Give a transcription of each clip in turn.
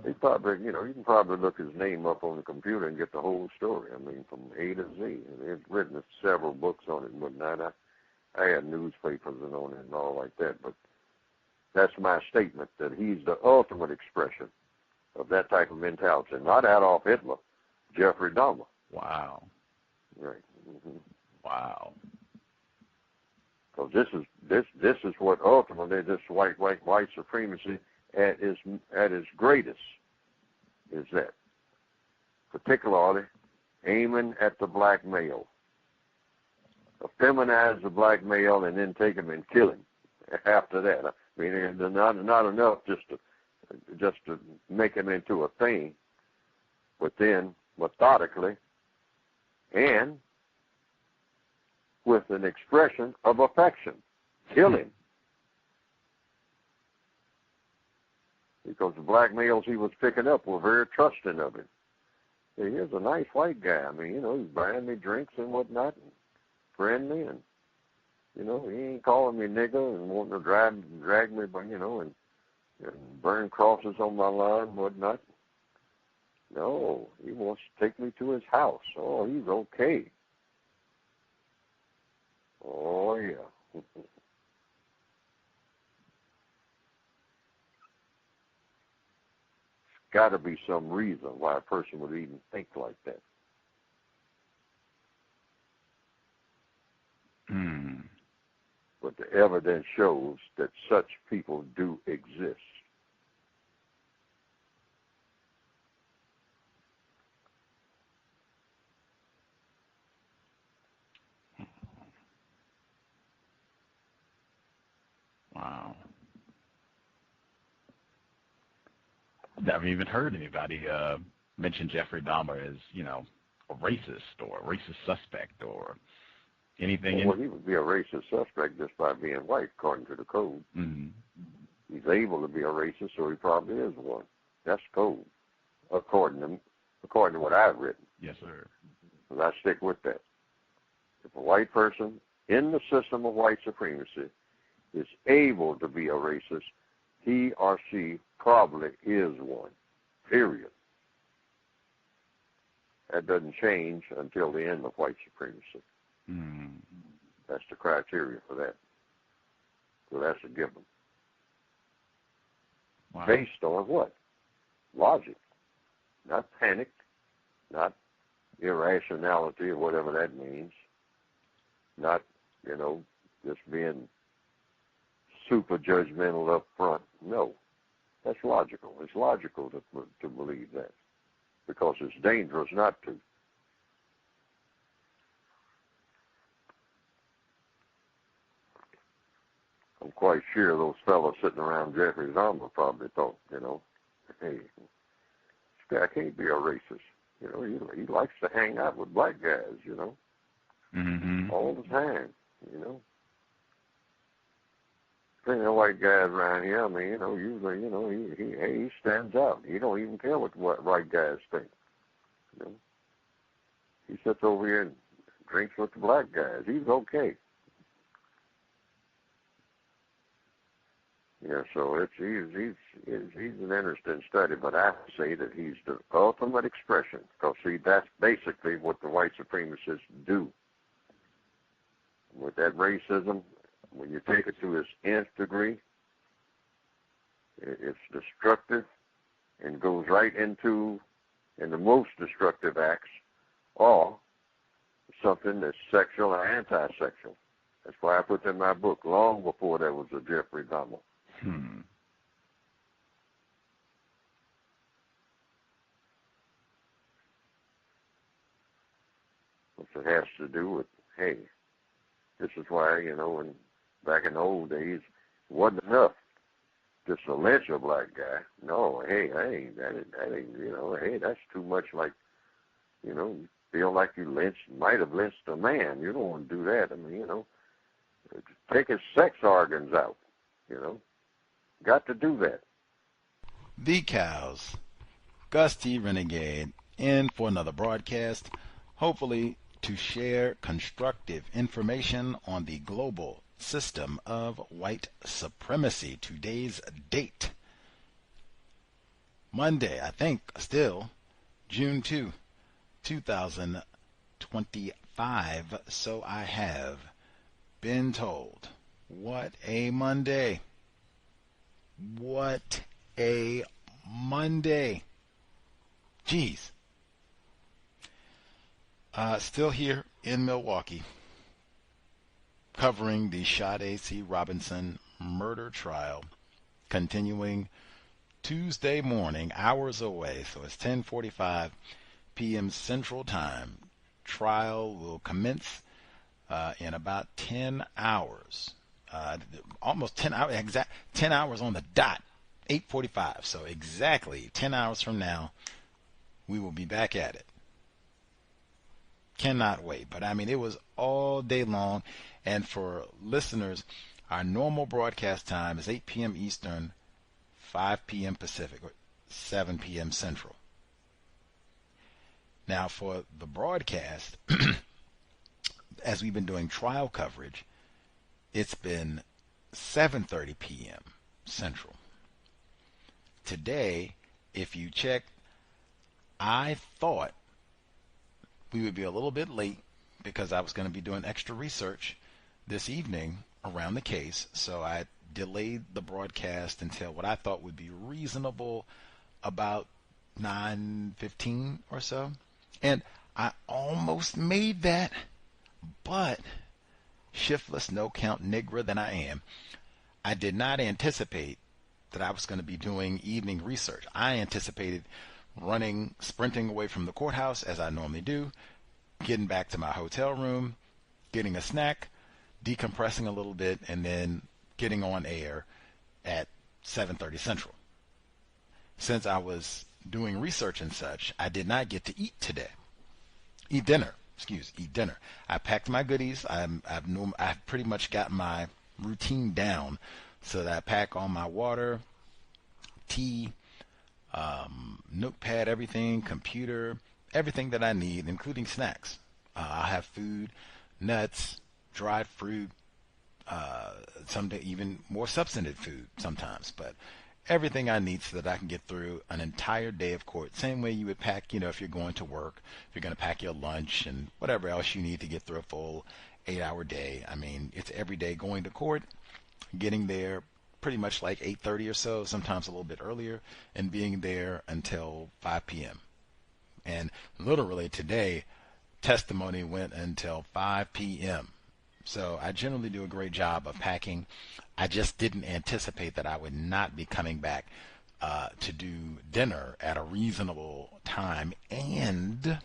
He probably, you can probably look his name up on the computer and get the whole story. I mean, from A to Z. And they've written several books on it and whatnot. I had newspapers and on it and all like that. But that's my statement, that he's the ultimate expression of that type of mentality. Not Adolf Hitler, Jeffrey Dahmer. Wow. Right. Mm-hmm. Wow. Because this is what ultimately this white supremacy at its greatest is that, particularly aiming at the black male, effeminize the black male and then take him and kill him after that. I mean, it's not enough just to make him into a thing, but then methodically and with an expression of affection, kill him. Because the black males he was picking up were very trusting of him. Hey, here's a nice white guy. I mean, he's buying me drinks and whatnot, and friendly, and, he ain't calling me nigger and wanting to drag me, and burn crosses on my lawn and whatnot. No, he wants to take me to his house. Oh, he's okay. Oh, yeah. Got to be some reason why a person would even think like that. But the evidence shows that such people do exist. Wow. Never even heard anybody mention Jeffrey Dahmer as, a racist or a racist suspect or anything. Well, he would be a racist suspect just by being white, according to the code. Mm-hmm. He's able to be a racist, so he probably is one. That's code, according to what I've written. Yes, sir. And I stick with that. If a white person in the system of white supremacy is able to be a racist, he or she probably is one, period. That doesn't change until the end of white supremacy. Mm. That's the criteria for that. So that's a given. Wow. Based on what? Logic. Not panic, not irrationality or whatever that means. Not, just being super judgmental up front. No. That's logical. It's logical to believe that because it's dangerous not to. I'm quite sure those fellows sitting around Jeffrey Dahmer probably thought, hey, this guy can't be a racist. He likes to hang out with black guys, Mm-hmm. all the time, Plenty of white guys around here. I mean, usually, he stands out. He don't even care what white guys think. He sits over here and drinks with the black guys. He's okay. Yeah, so he's an interesting study, but I say that he's the ultimate expression. Because see, that's basically what the white supremacists do. With that racism, when you take it to its nth degree, it's destructive and goes right into, and the most destructive acts are something that's sexual or anti-sexual. That's why I put that in my book long before there was a Jeffrey Dahmer. Which it has to do with, hey, this is why, back in the old days, it wasn't enough just to lynch a black guy. No, hey, that ain't, hey, that's too much like, feel like you might have lynched a man. You don't want to do that. I mean, take his sex organs out, Got to do that. The Cows, Gus T. Renegade, in for another broadcast, hopefully to share constructive information on the global system of white supremacy. Today's date, Monday, I think still June 2, 2025. So I have been told. What a Monday. What a Monday. Jeez. Still here in Milwaukee, covering the Sade C. Robinson murder trial, continuing Tuesday morning, hours away. So it's 10:45 p.m. Central Time. Trial will commence in about 10 hours. Almost 10 hours, exact 10 hours on the dot, 8:45. So exactly 10 hours from now, we will be back at it. Cannot wait. But I mean, it was all day long. And for listeners, our normal broadcast time is 8 p.m. Eastern, 5 p.m. Pacific, or 7 p.m. Central. Now, for the broadcast, as we've been doing trial coverage, it's been 7:30 p.m. Central. Today, if you check, I thought we would be a little bit late because I was going to be doing extra research this evening around the case. So I delayed the broadcast until what I thought would be reasonable, about 9:15 or so. And I almost made that, but shiftless, no count nigger than I am, I did not anticipate that I was going to be doing evening research. I anticipated sprinting away from the courthouse as I normally do, getting back to my hotel room, getting a snack, decompressing a little bit, and then getting on air at 7:30 Central. Since I was doing research and such, I did not get to eat today. Eat dinner. I packed my goodies. I've pretty much got my routine down, so that I pack all my water, tea, notepad, everything, computer, everything that I need, including snacks. I'll have food, nuts, dried fruit, someday even more substantive food sometimes, but everything I need so that I can get through an entire day of court. Same way you would pack, if you're going to work, if you're going to pack your lunch and whatever else you need to get through a full 8-hour day. I mean, it's every day going to court, getting there pretty much like 8:30 or so, sometimes a little bit earlier, and being there until 5 p.m. And literally today, testimony went until 5 p.m. So I generally do a great job of packing. I just didn't anticipate that I would not be coming back to do dinner at a reasonable time. And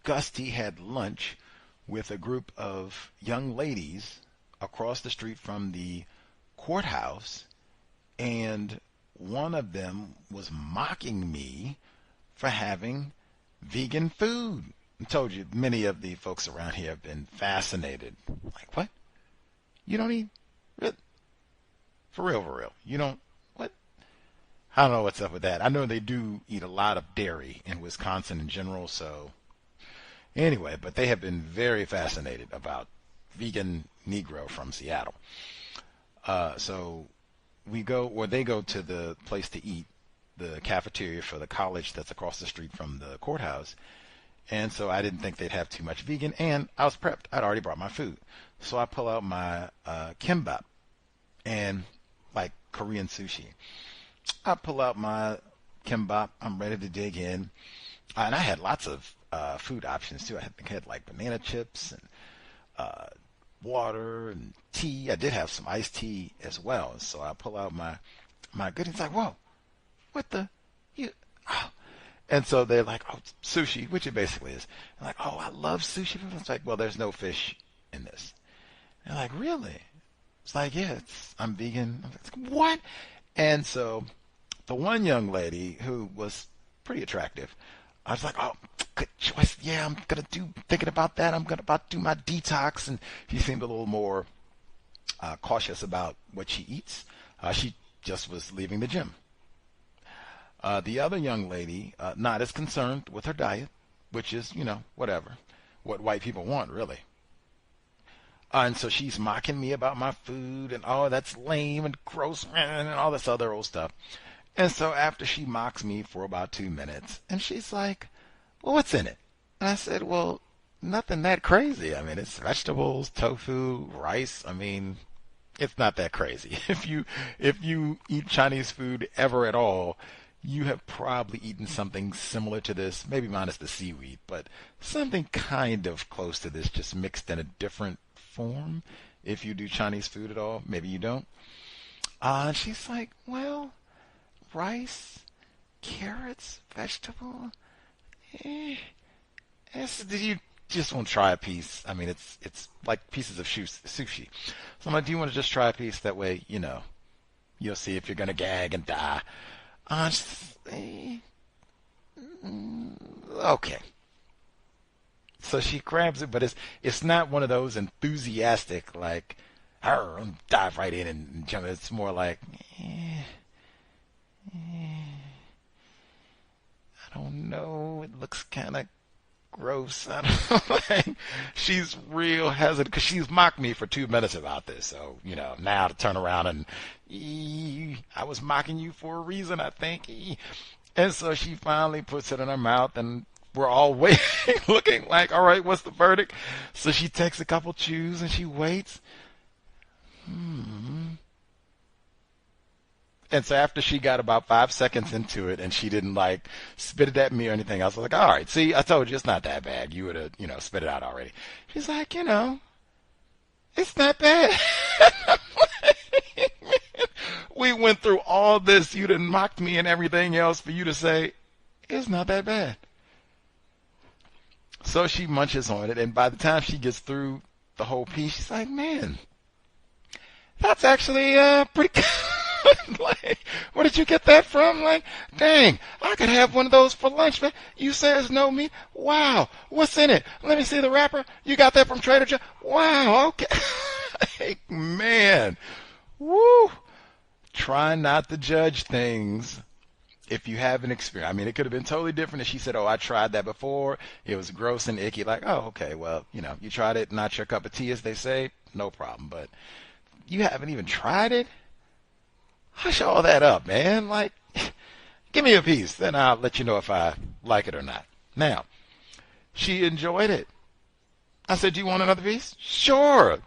Gusty had lunch with a group of young ladies across the street from the courthouse, and one of them was mocking me for having vegan food. I told you, many of the folks around here have been fascinated. Like, what? You don't eat? For real? You don't? What? I don't know what's up with that. I know they do eat a lot of dairy in Wisconsin in general, so anyway, but they have been very fascinated about vegan Negro from Seattle. So they go to the place to eat, the cafeteria for the college that's across the street from the courthouse. And so I didn't think they'd have too much vegan, and I was prepped. I'd already brought my food. So I pull out my kimbap and like Korean sushi. I pull out my kimbap. I'm ready to dig in. And I had lots of food options too. I think I had like banana chips and water and tea. I did have some iced tea as well. So I pull out my goodies. Like, whoa, what the? Oh. And so they're like, oh, sushi, which it basically is. I'm like, oh, I love sushi. It's like, well, there's no fish in this. And they're like, really? It's like, yeah, I'm vegan. I'm like, what? And so the one young lady who was pretty attractive, I was like, oh, good choice. Yeah, I'm going to thinking about that. I'm going to about do my detox. And she seemed a little more cautious about what she eats. She just was leaving the gym. The other young lady, not as concerned with her diet, which is, whatever, what white people want, really. And so she's mocking me about my food and, oh, that's lame and gross and all this other old stuff. And so after she mocks me for about 2 minutes, and she's like, well, what's in it? And I said, well, nothing that crazy. I mean, it's vegetables, tofu, rice. I mean, it's not that crazy. If you eat Chinese food ever at all, you have probably eaten something similar to this, maybe minus the seaweed, but something kind of close to this, just mixed in a different form. If you do Chinese food at all, maybe you don't. And she's like, well, rice, carrots, vegetable. Eh, do you just want to try a piece? I mean, it's like pieces of sushi. So I'm like, do you want to just try a piece? That way, you'll see if you're gonna gag and die. Okay. So she grabs it, but it's not one of those enthusiastic like, dive right in and jump. It's more like, I don't know. It looks kind of gross. I don't know. Like, she's real hesitant because she's mocked me for 2 minutes about this. So, now to turn around and, I was mocking you for a reason, I think. And so she finally puts it in her mouth, and we're all waiting, looking like, all right, what's the verdict? So she takes a couple chews and she waits. And so after she got about 5 seconds into it and she didn't like spit it at me or anything else, I was like, all right, see, I told you it's not that bad. You would have, spit it out already. She's like, it's not bad. We went through all this. You done mocked me and everything else for you to say, it's not that bad. So she munches on it, and by the time she gets through the whole piece, she's like, man, that's actually pretty good. Like, where did you get that from? Like, dang, I could have one of those for lunch, man. You say there's no meat? Wow, what's in it? Let me see the wrapper. You got that from Trader Joe's? Wow, okay. Like, man, woo. Try not to judge things if you haven't experienced. I mean, it could have been totally different if she said, oh, I tried that before. It was gross and icky. Like, oh, okay, well, you tried it, not your cup of tea, as they say. No problem. But you haven't even tried it? Hush all that up, man. Like, give me a piece. Then I'll let you know if I like it or not. Now, she enjoyed it. I said, do you want another piece? Sure.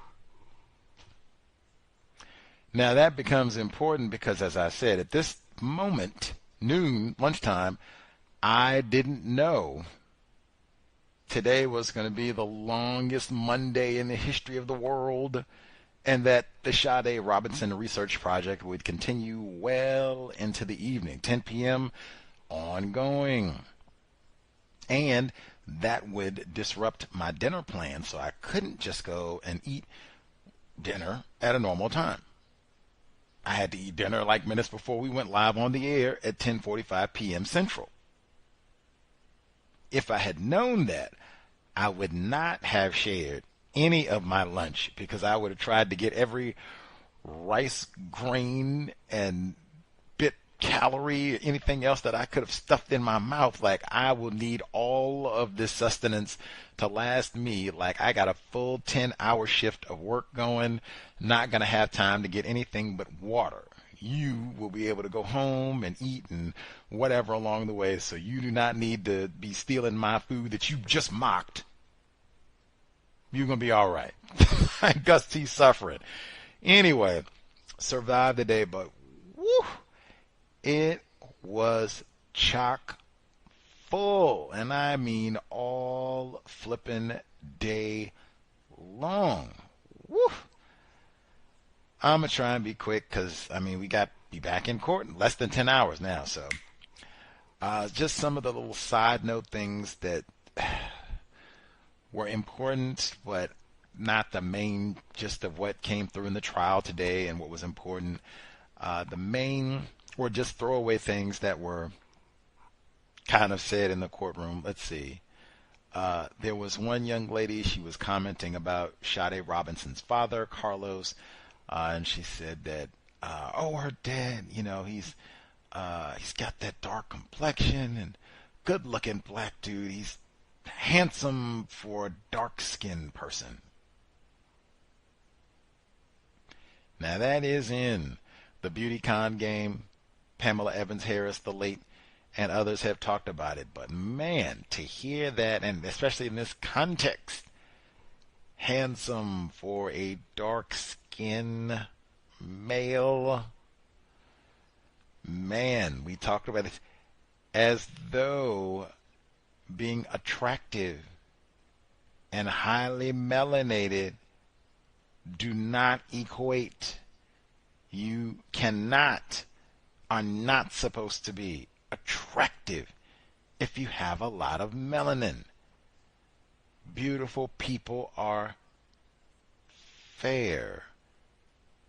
Now, that becomes important because, as I said, at this moment, noon, lunchtime, I didn't know today was going to be the longest Monday in the history of the world, and that the Sade Robinson Research Project would continue well into the evening, 10 p.m., ongoing. And that would disrupt my dinner plan, so I couldn't just go and eat dinner at a normal time. I had to eat dinner like minutes before we went live on the air at 10:45 p.m. Central. If I had known that, I would not have shared any of my lunch because I would have tried to get every rice grain and bit calorie, anything else that I could have stuffed in my mouth. Like, I will need all of this sustenance to last me. Like, I got a full 10-hour shift of work going, not going to have time to get anything but water. You will be able to go home and eat and whatever along the way, so you do not need to be stealing my food that you just mocked. You're going to be all right. Gus T suffering. Anyway, survived the day, but woo, it was chock full. And I mean all flipping day long. Woo. I'm going to try and be quick because, I mean, we got to be back in court in less than 10 hours now. So just some of the little side note things that were important, but not the main gist of what came through in the trial today and what was important. The main were just throwaway things that were kind of said in the courtroom. Let's see. There was one young lady, she was commenting about Sade Robinson's father, Carlos, and she said that, her dad, he's got that dark complexion and good-looking black dude. He's handsome for a dark-skinned person. Now that is in the beauty con game. Pamela Evans Harris, the late, and others have talked about it. But man, to hear that, and especially in this context, handsome for a dark skin male, man, we talked about it as though being attractive and highly melanated do not equate. You are not supposed to be attractive if you have a lot of melanin. Beautiful people are fair.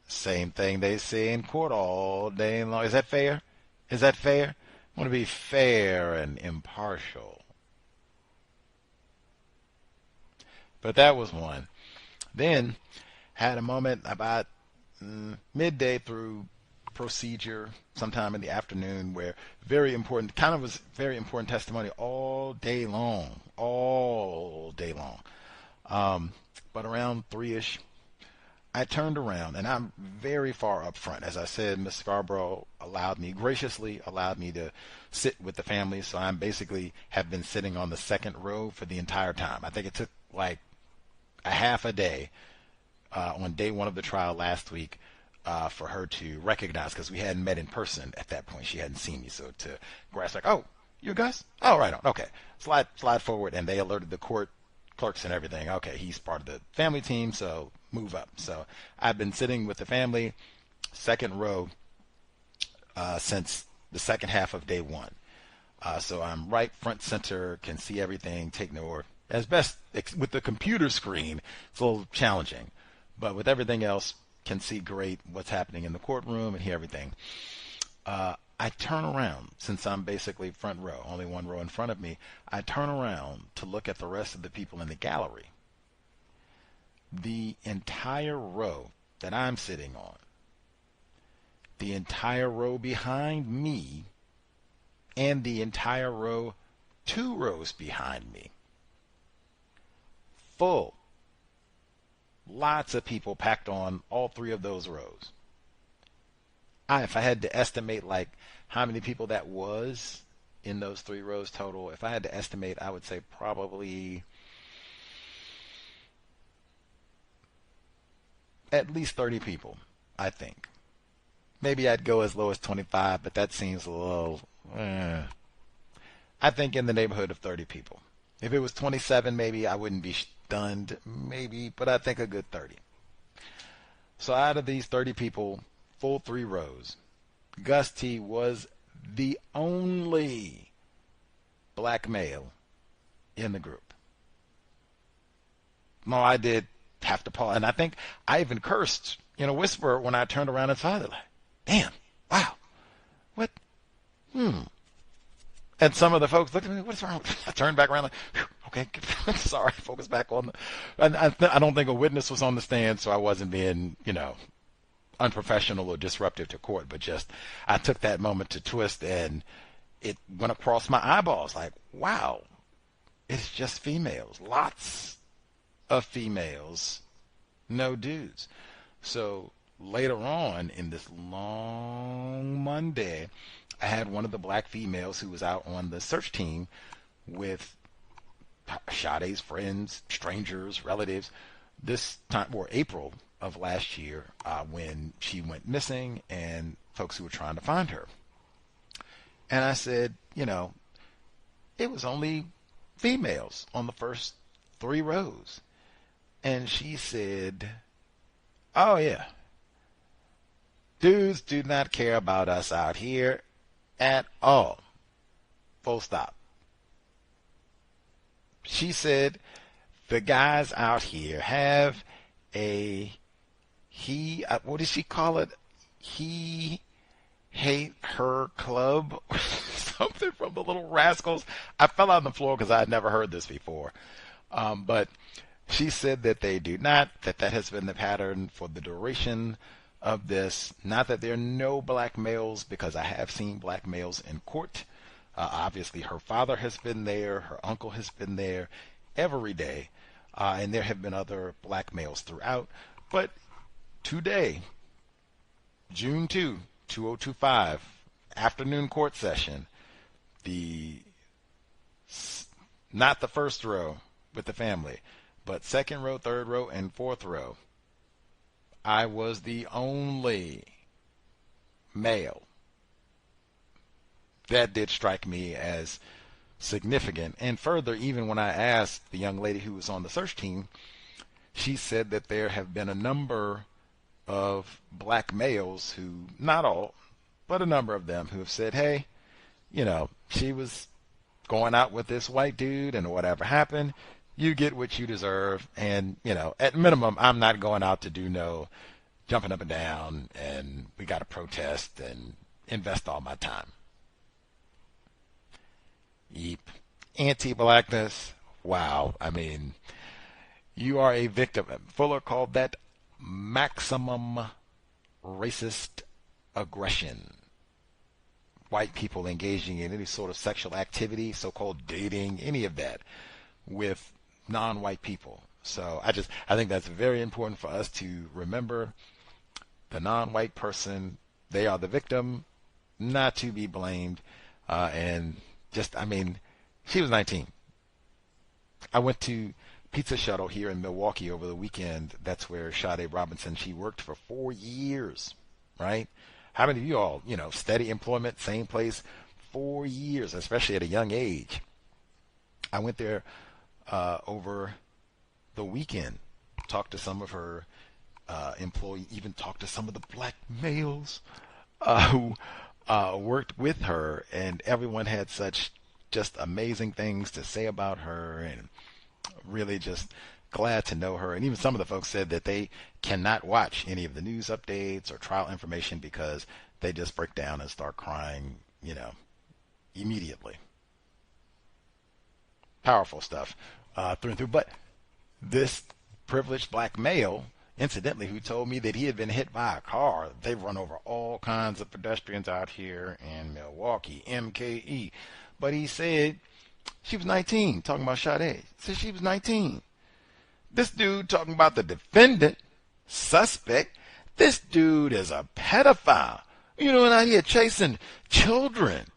Same thing they say in court all day long. Is that fair? Is that fair? I want to be fair and impartial. But that was one. Then had a moment about midday through procedure, sometime in the afternoon, where very important testimony all day long. But around 3-ish, I turned around, and I'm very far up front. As I said, Ms. Scarborough graciously allowed me to sit with the family, so I basically have been sitting on the second row for the entire time. I think it took like a half a day on day one of the trial last week for her to recognize, because we hadn't met in person at that point. She hadn't seen me, so to grasp like, oh, you Gus? Oh, right on. Okay, slide forward, and they alerted the court clerks and everything. Okay, he's part of the family team, so move up. So I've been sitting with the family, second row, since the second half of day one. So I'm right front center, can see everything, take note. As best with the computer screen, it's a little challenging, but with everything else, can see great what's happening in the courtroom and hear everything. I turn around, since I'm basically front row, only one row in front of me. I turn around to look at the rest of the people in the gallery. The entire row that I'm sitting on, the entire row behind me, and the entire row 2 rows behind me, full. Lots of people packed on all 3 of those rows. If I had to estimate like how many people that was in those 3 rows total, if I had to estimate, I would say probably at least 30 people, I think. Maybe I'd go as low as 25, but that seems a little, I think in the neighborhood of 30 people. If it was 27, maybe I wouldn't be stunned, maybe, but I think a good 30. So out of these 30 people, full 3 rows, Gus T was the only black male in the group. No, I did have to pause, and I think I even cursed in a whisper when I turned around and saw it. Like, damn, wow, what? And some of the folks looked at me, what's wrong? I turned back around like, okay, sorry, focus back on I don't think a witness was on the stand, so I wasn't being, unprofessional or disruptive to court, but just I took that moment to twist, and it went across my eyeballs like, wow, it's just females. Lots of females, no dudes. So later on in this long Monday, I had one of the black females who was out on the search team with Sade's friends, strangers, relatives, this time, or April of last year, when she went missing, and folks who were trying to find her. And I said, it was only females on the first 3 rows. And she said, oh yeah, dudes do not care about us out here at all. Full stop. She said the guys out here have what did she call it? He hate her club, something from the Little Rascals. I fell on the floor because I had never heard this before. But she said that they do not, that has been the pattern for the duration of this. Not that there are no black males, because I have seen black males in court. Obviously, her father has been there, her uncle has been there every day, and there have been other black males throughout. But today, June 2, 2025, afternoon court session, the not the first row with the family, but second row, third row, and fourth row, I was the only male. That did strike me as significant. And further, even when I asked the young lady who was on the search team, she said that there have been a number of black males who, not all, but a number of them who have said, hey, she was going out with this white dude, and whatever happened, you get what you deserve. And, at minimum, I'm not going out to do no jumping up and down, and we got to protest and invest all my time. Yeep. Anti-blackness. Wow. I mean, you are a victim. Fuller called that maximum racist aggression. White people engaging in any sort of sexual activity, so-called dating, any of that with non-white people. So I think that's very important for us to remember. The non-white person, they are the victim, not to be blamed. She was 19. I went to Pizza Shuttle here in Milwaukee over the weekend. That's where Sade Robinson, she worked for 4 years, right? How many of you all, steady employment, same place, 4 years, especially at a young age? I went there over the weekend, talked to some of her employees, even talked to some of the black males who worked with her, and everyone had such just amazing things to say about her, and really just glad to know her. And even some of the folks said that they cannot watch any of the news updates or trial information because they just break down and start crying, immediately. Powerful stuff through and through. But this privileged black male, incidentally, who told me that he had been hit by a car. They've run over all kinds of pedestrians out here in Milwaukee, MKE. But he said she was 19, talking about Sade. Said she was 19. This dude talking about the defendant, suspect. This dude is a pedophile. And out here chasing children.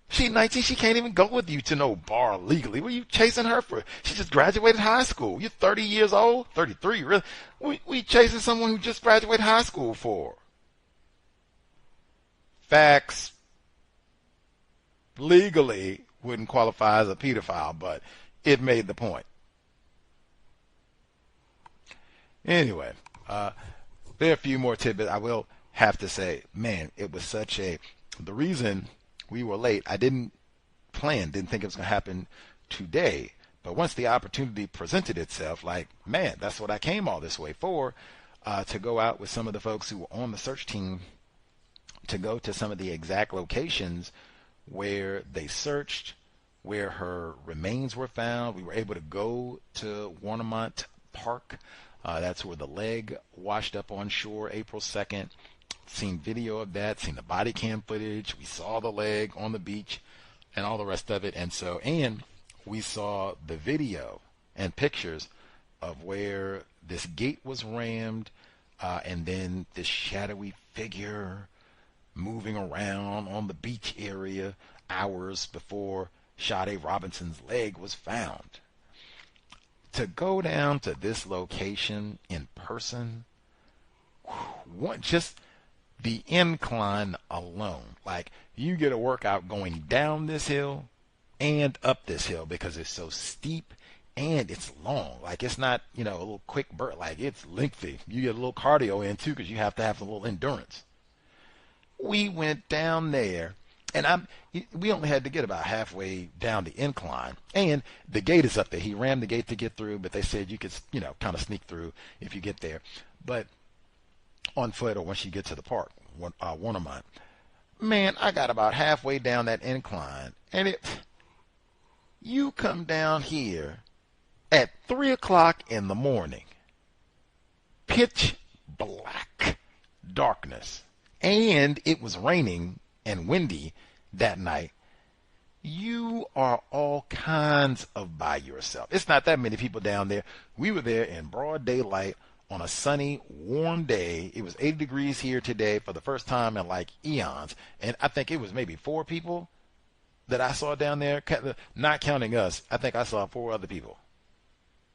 She's 19. She can't even go with you to no bar legally. What are you chasing her for? She just graduated high school. You're 30 years old, 33, really. We chasing someone who just graduated high school for. Facts. Legally wouldn't qualify as a pedophile, but it made the point. Anyway, there are a few more tidbits. I will have to say, man, it was the reason we were late, I didn't think it was going to happen today. But once the opportunity presented itself, that's what I came all this way for, to go out with some of the folks who were on the search team to go to some of the exact locations where they searched, where her remains were found. We were able to go to Warnemont Park. That's where the leg washed up on shore April 2nd. Seen video of that, seen the body cam footage. We saw the leg on the beach and all the rest of it. And we saw the video and pictures of where this gate was rammed, and then this shadowy figure moving around on the beach area hours before Sade Robinson's leg was found. To go down to this location in person, just the incline alone, you get a workout going down this hill and up this hill because it's so steep and it's long. It's not, a little quick burst. It's lengthy. You get a little cardio in too because you have to have a little endurance. We went down there, and we only had to get about halfway down the incline, and the gate is up there. He rammed the gate to get through, but they said you could, kind of sneak through if you get there. But on foot or once you get to the park, Warnemont. Man, I got about halfway down that incline, and you come down here at 3 o'clock in the morning, pitch black darkness, and it was raining and windy that night. You are all kinds of by yourself. It's not that many people down there. We were there in broad daylight, on a sunny, warm day. It was 80 degrees here today for the first time in like eons. And I think it was maybe 4 people that I saw down there, not counting us. I think I saw 4 other people,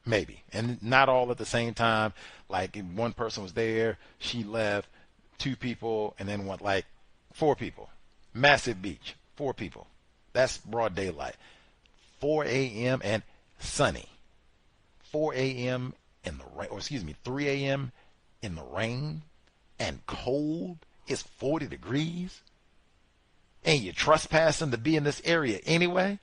maybe. And not all at the same time. Like one person was there, she left, 2 people, and then what, like 4 people. Massive beach, 4 people. That's broad daylight. 4 a.m. and sunny. 4 a.m. in the rain, or excuse me, 3 a.m. in the rain and cold. It's 40 degrees. And you're trespassing to be in this area anyway?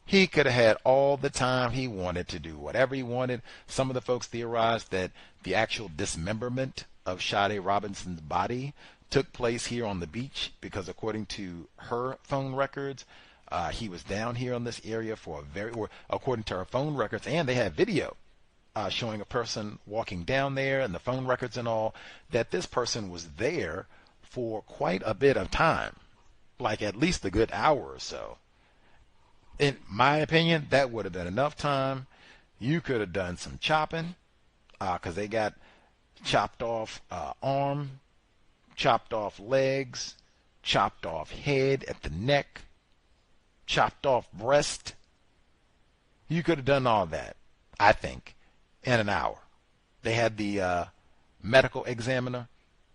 He could have had all the time he wanted to do whatever he wanted. Some of the folks theorized that the actual dismemberment of Sade Robinson's body took place here on the beach because, according to her phone records, he was down here on this area for or according to her phone records, and they have video showing a person walking down there and the phone records and all, that this person was there for quite a bit of time, like at least a good hour or so. In my opinion, that would have been enough time. You could have done some chopping, because they got chopped off arm, chopped off legs, chopped off head at the neck, chopped off breast. You could have done all that, I think, in an hour. They had the medical examiner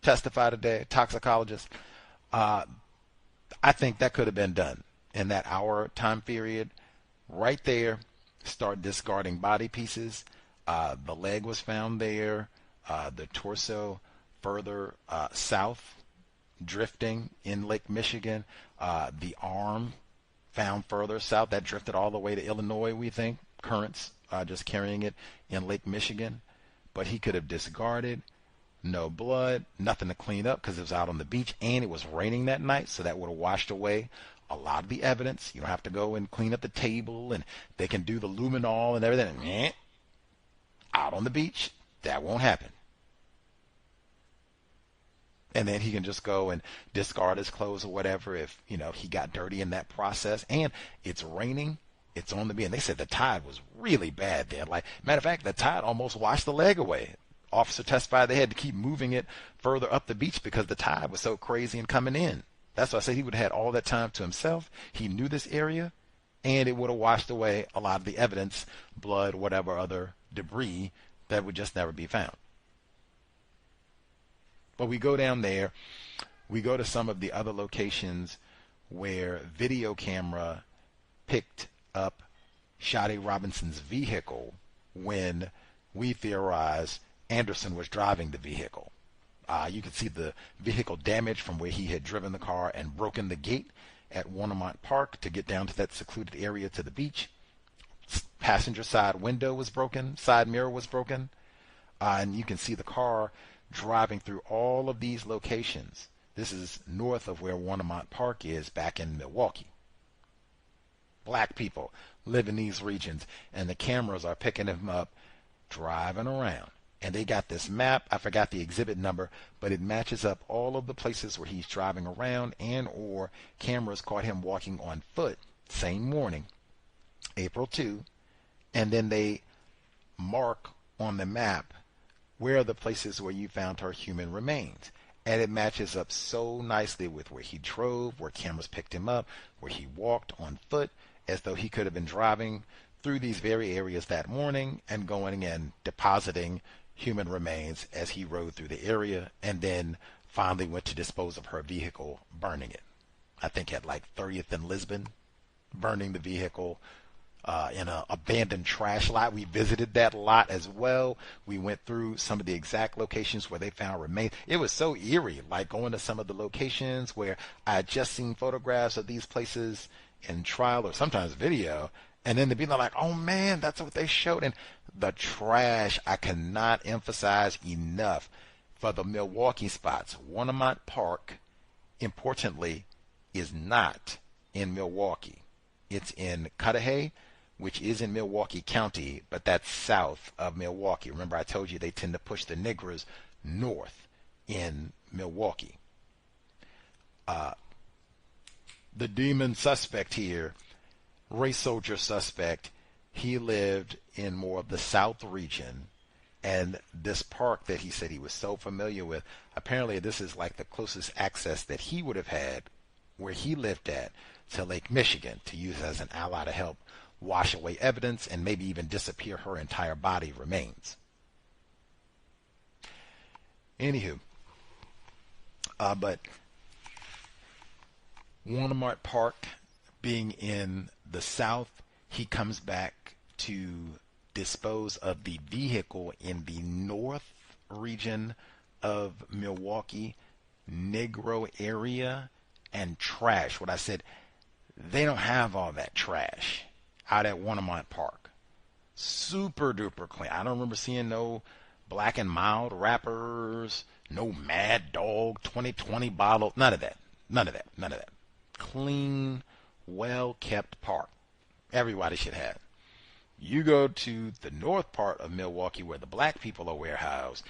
testify today, toxicologist. I think that could have been done in that hour time period. Right there, start discarding body pieces. The leg was found there. The torso further south, drifting in Lake Michigan. The arm found further south. That drifted all the way to Illinois, we think. Currents just carrying it in Lake Michigan. But he could have discarded. No blood, nothing to clean up because it was out on the beach and it was raining that night, so that would have washed away a lot of the evidence. You don't have to go and clean up the table, and they can do the luminol and everything. And out on the beach, that won't happen. And then he can just go and discard his clothes or whatever if, he got dirty in that process. And it's raining. It's on the beach. And they said the tide was really bad there. Like, matter of fact, the tide almost washed the leg away. Officer testified they had to keep moving it further up the beach because the tide was so crazy and coming in. That's why I said he would have had all that time to himself. He knew this area, and it would have washed away a lot of the evidence, blood, whatever other debris that would just never be found. But we go down there. We go to some of the other locations where video camera picked up Sade Robinson's vehicle when we theorize Anderson was driving the vehicle. You could see the vehicle damage from where he had driven the car and broken the gate at Warnemont Park to get down to that secluded area to the beach. Passenger side window was broken, side mirror was broken, and you can see the car driving through all of these locations. This is north of where Warnemont Park is, back in Milwaukee. Black people live in these regions, and the cameras are picking him up driving around. And they got this map, I forgot the exhibit number, but it matches up all of the places where he's driving around, and or cameras caught him walking on foot same morning, April 2, and then they mark on the map where are the places where you found her human remains. And it matches up so nicely with where he drove, where cameras picked him up, where he walked on foot, as though he could have been driving through these very areas that morning and going and depositing human remains as he rode through the area, and then finally went to dispose of her vehicle, burning it. I think at like 30th and Lisbon, burning the vehicle in an abandoned trash lot. We visited that lot as well. We went through some of the exact locations where they found remains. It was so eerie, like going to some of the locations where I had just seen photographs of these places in trial or sometimes video, and then to be like, oh man, that's what they showed. And the trash, I cannot emphasize enough for the Milwaukee spots. Warnemont Park, importantly, is not in Milwaukee. It's in Cudahy, which is in Milwaukee County, but that's south of Milwaukee. Remember, I told you they tend to push the niggers north in Milwaukee. The demon suspect here, race soldier suspect, he lived in more of the south region. And this park that he said he was so familiar with, apparently this is like the closest access that he would have had where he lived at to Lake Michigan to use as an ally to help wash away evidence and maybe even disappear her entire body remains. Anywho, but Walmart Park being in the south, he comes back to dispose of the vehicle in the north region of Milwaukee, Negro area, and trash. What I said, they don't have all that trash out at Walmart Park. Super duper clean. I don't remember seeing no Black and Mild wrappers, no Mad Dog 2020 bottle, none of that. None of that. None of that. Clean, well-kept park. Everybody should have. You go to the north part of Milwaukee where the black people are warehoused,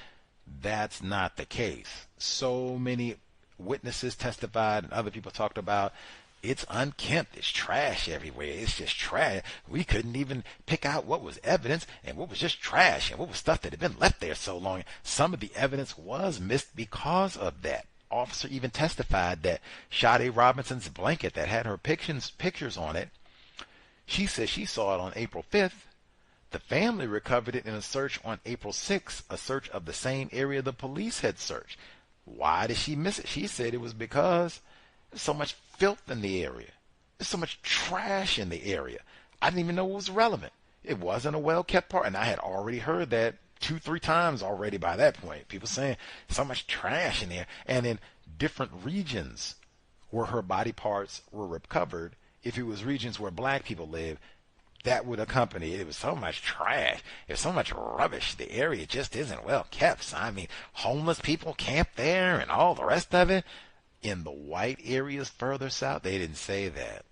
that's not the case. So many witnesses testified and other people talked about it's unkempt. It's trash everywhere. It's just trash. We couldn't even pick out what was evidence and what was just trash and what was stuff that had been left there so long. Some of the evidence was missed because of that. Officer even testified that Sade Robinson's blanket that had her pictures on it, she said she saw it on April 5th. The family recovered it in a search on April 6th, a search of the same area the police had searched. Why did she miss it? She said it was because there's so much filth in the area. There's so much trash in the area. I didn't even know it was relevant. It wasn't a well-kept park, and I had already heard that 2-3 times already by that point. People saying so much trash in there. And in different regions where her body parts were recovered, if it was regions where black people live, that would accompany it. It was so much trash. There's so much rubbish. The area just isn't well kept. So, I mean, homeless people camp there and all the rest of it. In the white areas further south, they didn't say that.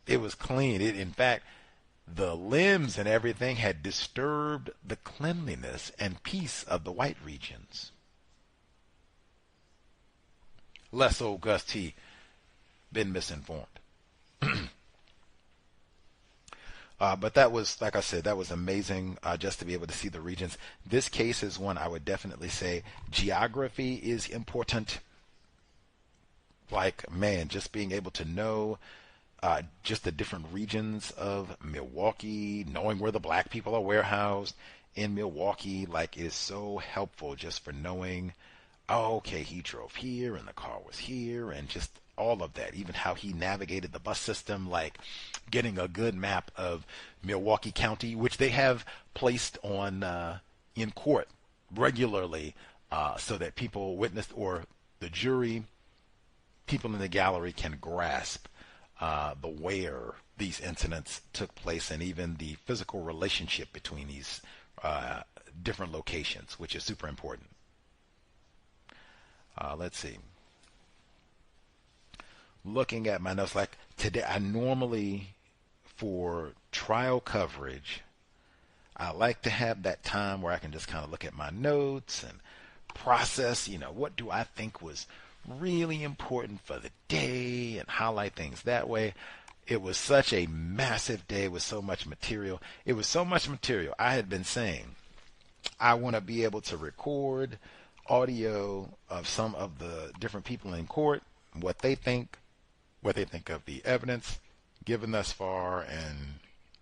It was clean. In fact, the limbs and everything had disturbed the cleanliness and peace of the white regions. Less old Gus T. been misinformed. But that was, like I said, that was amazing just to be able to see the regions. This case is one I would definitely say geography is important. Like, man, just being able to know just the different regions of Milwaukee, knowing where the black people are warehoused in Milwaukee, like, it is so helpful just for knowing, oh, okay, he drove here and the car was here, and just all of that, even how he navigated the bus system, like getting a good map of Milwaukee County, which they have placed on in court regularly so that people witnessed, or the jury, people in the gallery can grasp the where these incidents took place and even the physical relationship between these different locations, which is super important. Let's see. Looking at my notes, like today, I normally, for trial coverage, I like to have that time where I can just kind of look at my notes and process, what do I think was really important for the day and highlight things that way. It was such a massive day with so much material. It was so much material. I had been saying I want to be able to record audio of some of the different people in court, what they think of the evidence given thus far, and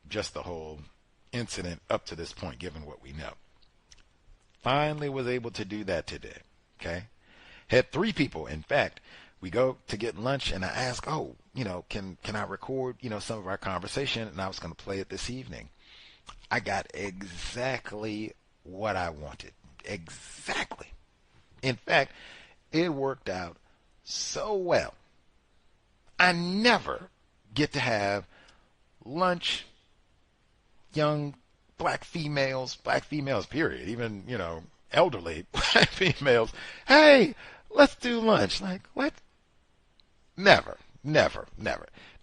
just the whole incident up to this point, given what we know. Finally was able to do that today. Okay. Had 3 people. In fact, we go to get lunch and I ask, can I record, some of our conversation? And I was going to play it this evening. I got exactly what I wanted. Exactly. In fact, it worked out so well. I never get to have lunch, young black females, period, even, elderly black females. Hey, let's do lunch. Like, what? Never.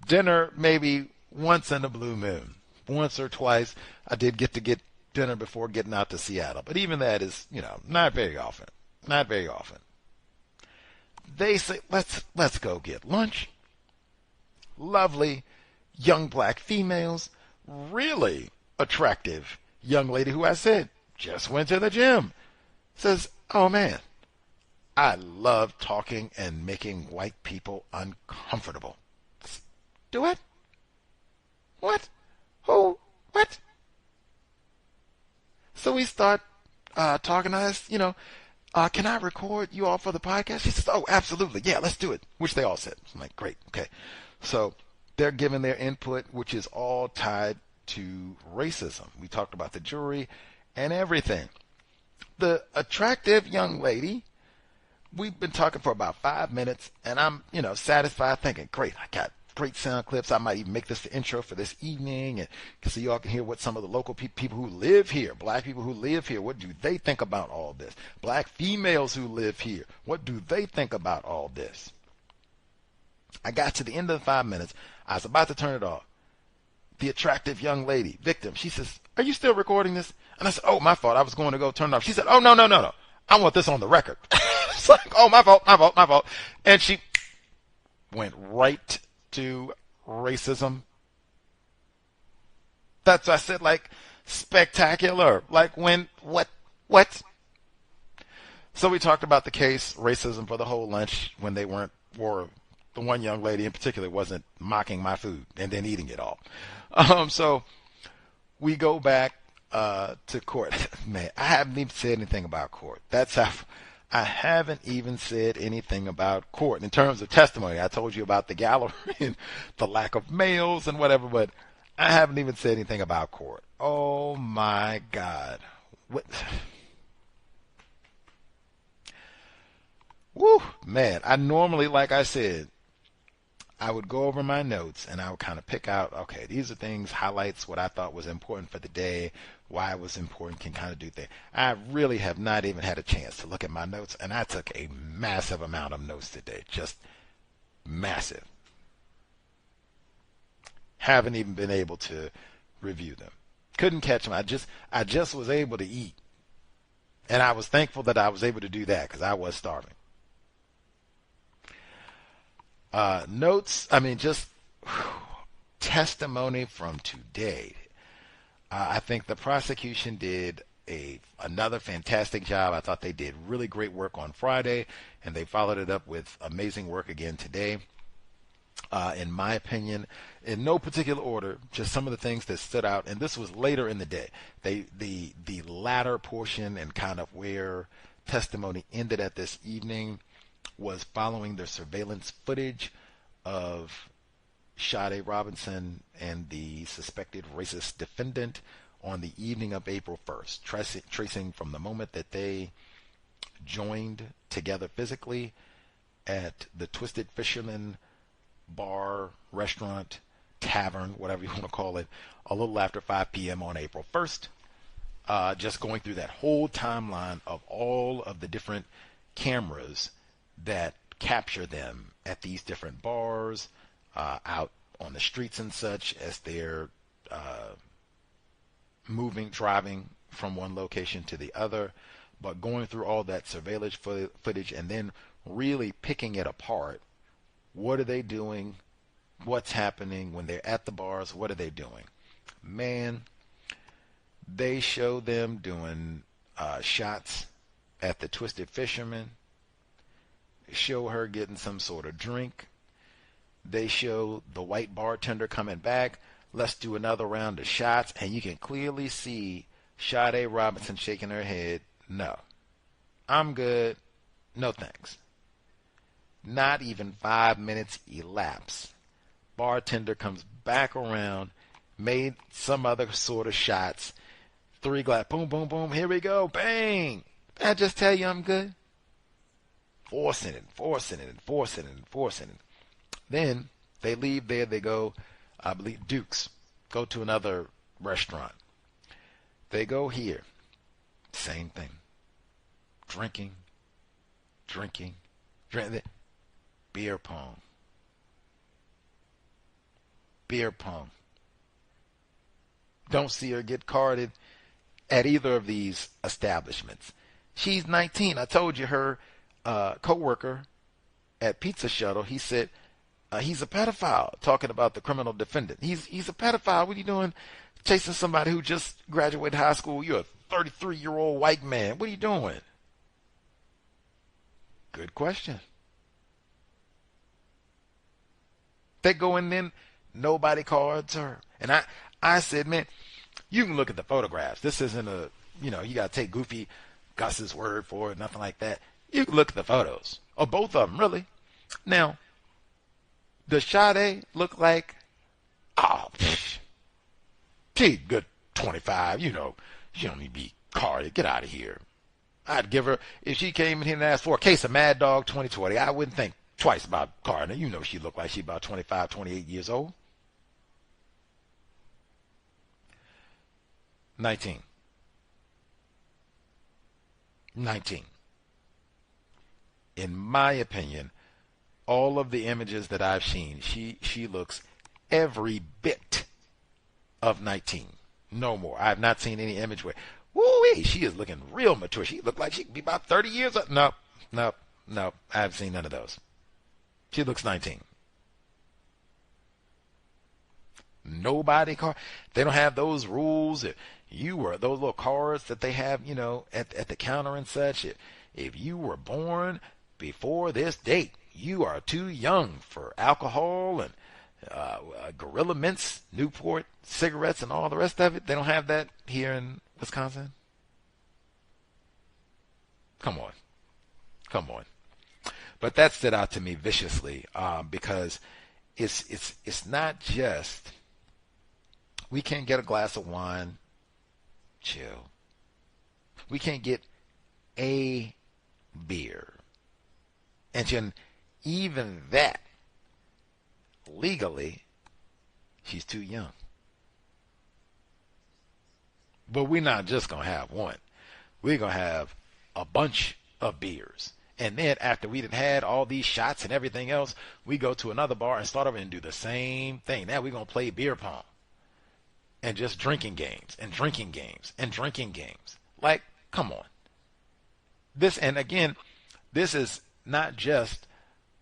Dinner, maybe once in a blue moon. Once or twice, I did get to get dinner before getting out to Seattle. But even that is, not very often. Not very often. They say, let's go get lunch. Lovely young black females, really attractive young lady who I said, Just went to the gym. Says, oh man, I love talking and making white people uncomfortable. Do it? What? Who? What? So we start talking to us, can I record you all for the podcast? She says, oh, absolutely. Yeah, let's do it. Which they all said. I'm like, great. Okay. So they're giving their input, which is all tied to racism. We talked about the jury and everything. The attractive young lady, we've been talking for about 5 minutes, and I'm, satisfied thinking, great, I got great sound clips. I might even make this the intro for this evening, and so y'all can hear what some of the local people who live here, black people who live here, what do they think about all this? Black females who live here, what do they think about all this? I got to the end of the 5 minutes. I was about to turn it off. The attractive young lady, victim, she says, are you still recording this? And I said, oh, my fault. I was going to go turn it off. She said, oh, no. I want this on the record. It's like, oh, my fault. And she went right to racism. That's what I said, like, spectacular. Like, what? So we talked about the case, racism, for the whole lunch when they weren't, or the one young lady in particular wasn't mocking my food and then eating it all. So we go back to court. Man, I haven't even said anything about court. That's how I haven't even said anything about court in terms of testimony. I told you about the gallery and the lack of males and whatever, but I haven't even said anything about court. Oh my God. What? Woo, man. I normally, like I said, I would go over my notes and I would kind of pick out, okay, these are things, highlights, what I thought was important for the day, why it was important, can kind of do things. I really have not even had a chance to look at my notes, and I took a massive amount of notes today, just massive. Haven't even been able to review them. Couldn't catch them. I just was able to eat, and I was thankful that I was able to do that because I was starving. Notes, just testimony from today. I think the prosecution did another fantastic job. I thought they did really great work on Friday, and they followed it up with amazing work again today. In my opinion, in no particular order, just some of the things that stood out, and this was later in the day. The latter portion and kind of where testimony ended at this evening was following the surveillance footage of Sade Robinson and the suspected racist defendant on the evening of April 1st, tracing from the moment that they joined together physically at the Twisted Fisherman bar, restaurant, tavern, whatever you want to call it, a little after 5 p.m. on April 1st. Just going through that whole timeline of all of the different cameras that capture them at these different bars, out on the streets and such, as they're driving from one location to the other, but going through all that surveillance footage and then really picking it apart. What are they doing? What's happening when they're at the bars? What are they doing? Man, they show them doing shots at the Twisted Fisherman. They show her getting some sort of drink. They show the white bartender coming back. Let's do another round of shots. And you can clearly see Sade Robinson shaking her head. No, I'm good. No thanks. Not even 5 minutes elapse. Bartender comes back around, made some other sort of shots. 3 glass, boom, boom, boom, here we go, bang. I just tell you I'm good. Forcing it. Then they leave there, they go, I believe, Duke's. Go to another restaurant. They go here. Same thing. Drinking. Beer pong. Don't see her get carded at either of these establishments. She's 19. I told you her co-worker at Pizza Shuttle, he said, he's a pedophile, talking about the criminal defendant. He's a pedophile. What are you doing chasing somebody who just graduated high school? You're a 33-year-old white man. What are you doing? Good question. They go in then, nobody cards her. And I said, man, you can look at the photographs. This isn't you got to take Goofy Gus's word for it, nothing like that. You can look at the photos of both of them, really. Now, does Sade look like, oh, she good 25, she don't need to be carded. Get out of here. I'd give her, if she came in here and asked for a case of Mad Dog 2020, I wouldn't think twice about carding her. She looked like she about 25, 28 years old. 19. In my opinion, all of the images that I've seen, she looks every bit of 19. No more. I have not seen any image where, woo-wee, she is looking real mature. She looked like she could be about 30 years old. No. I haven't seen none of those. She looks 19. Nobody card. They don't have those rules. If you were those little cards that they have, at the counter and such. If you were born before this date, you are too young for alcohol and Gorilla Mints, Newport cigarettes, and all the rest of it. They don't have that here in Wisconsin. Come on. But that stood out to me viciously because it's not just we can't get a glass of wine, chill. We can't get a beer, and even that legally, she's too young. But we're not just gonna have one. We're gonna have a bunch of beers. And then after we had all these shots and everything else, we go to another bar and start over and do the same thing. Now we're going to play beer pong. And just drinking games and drinking games and drinking games. Like, come on. This is not just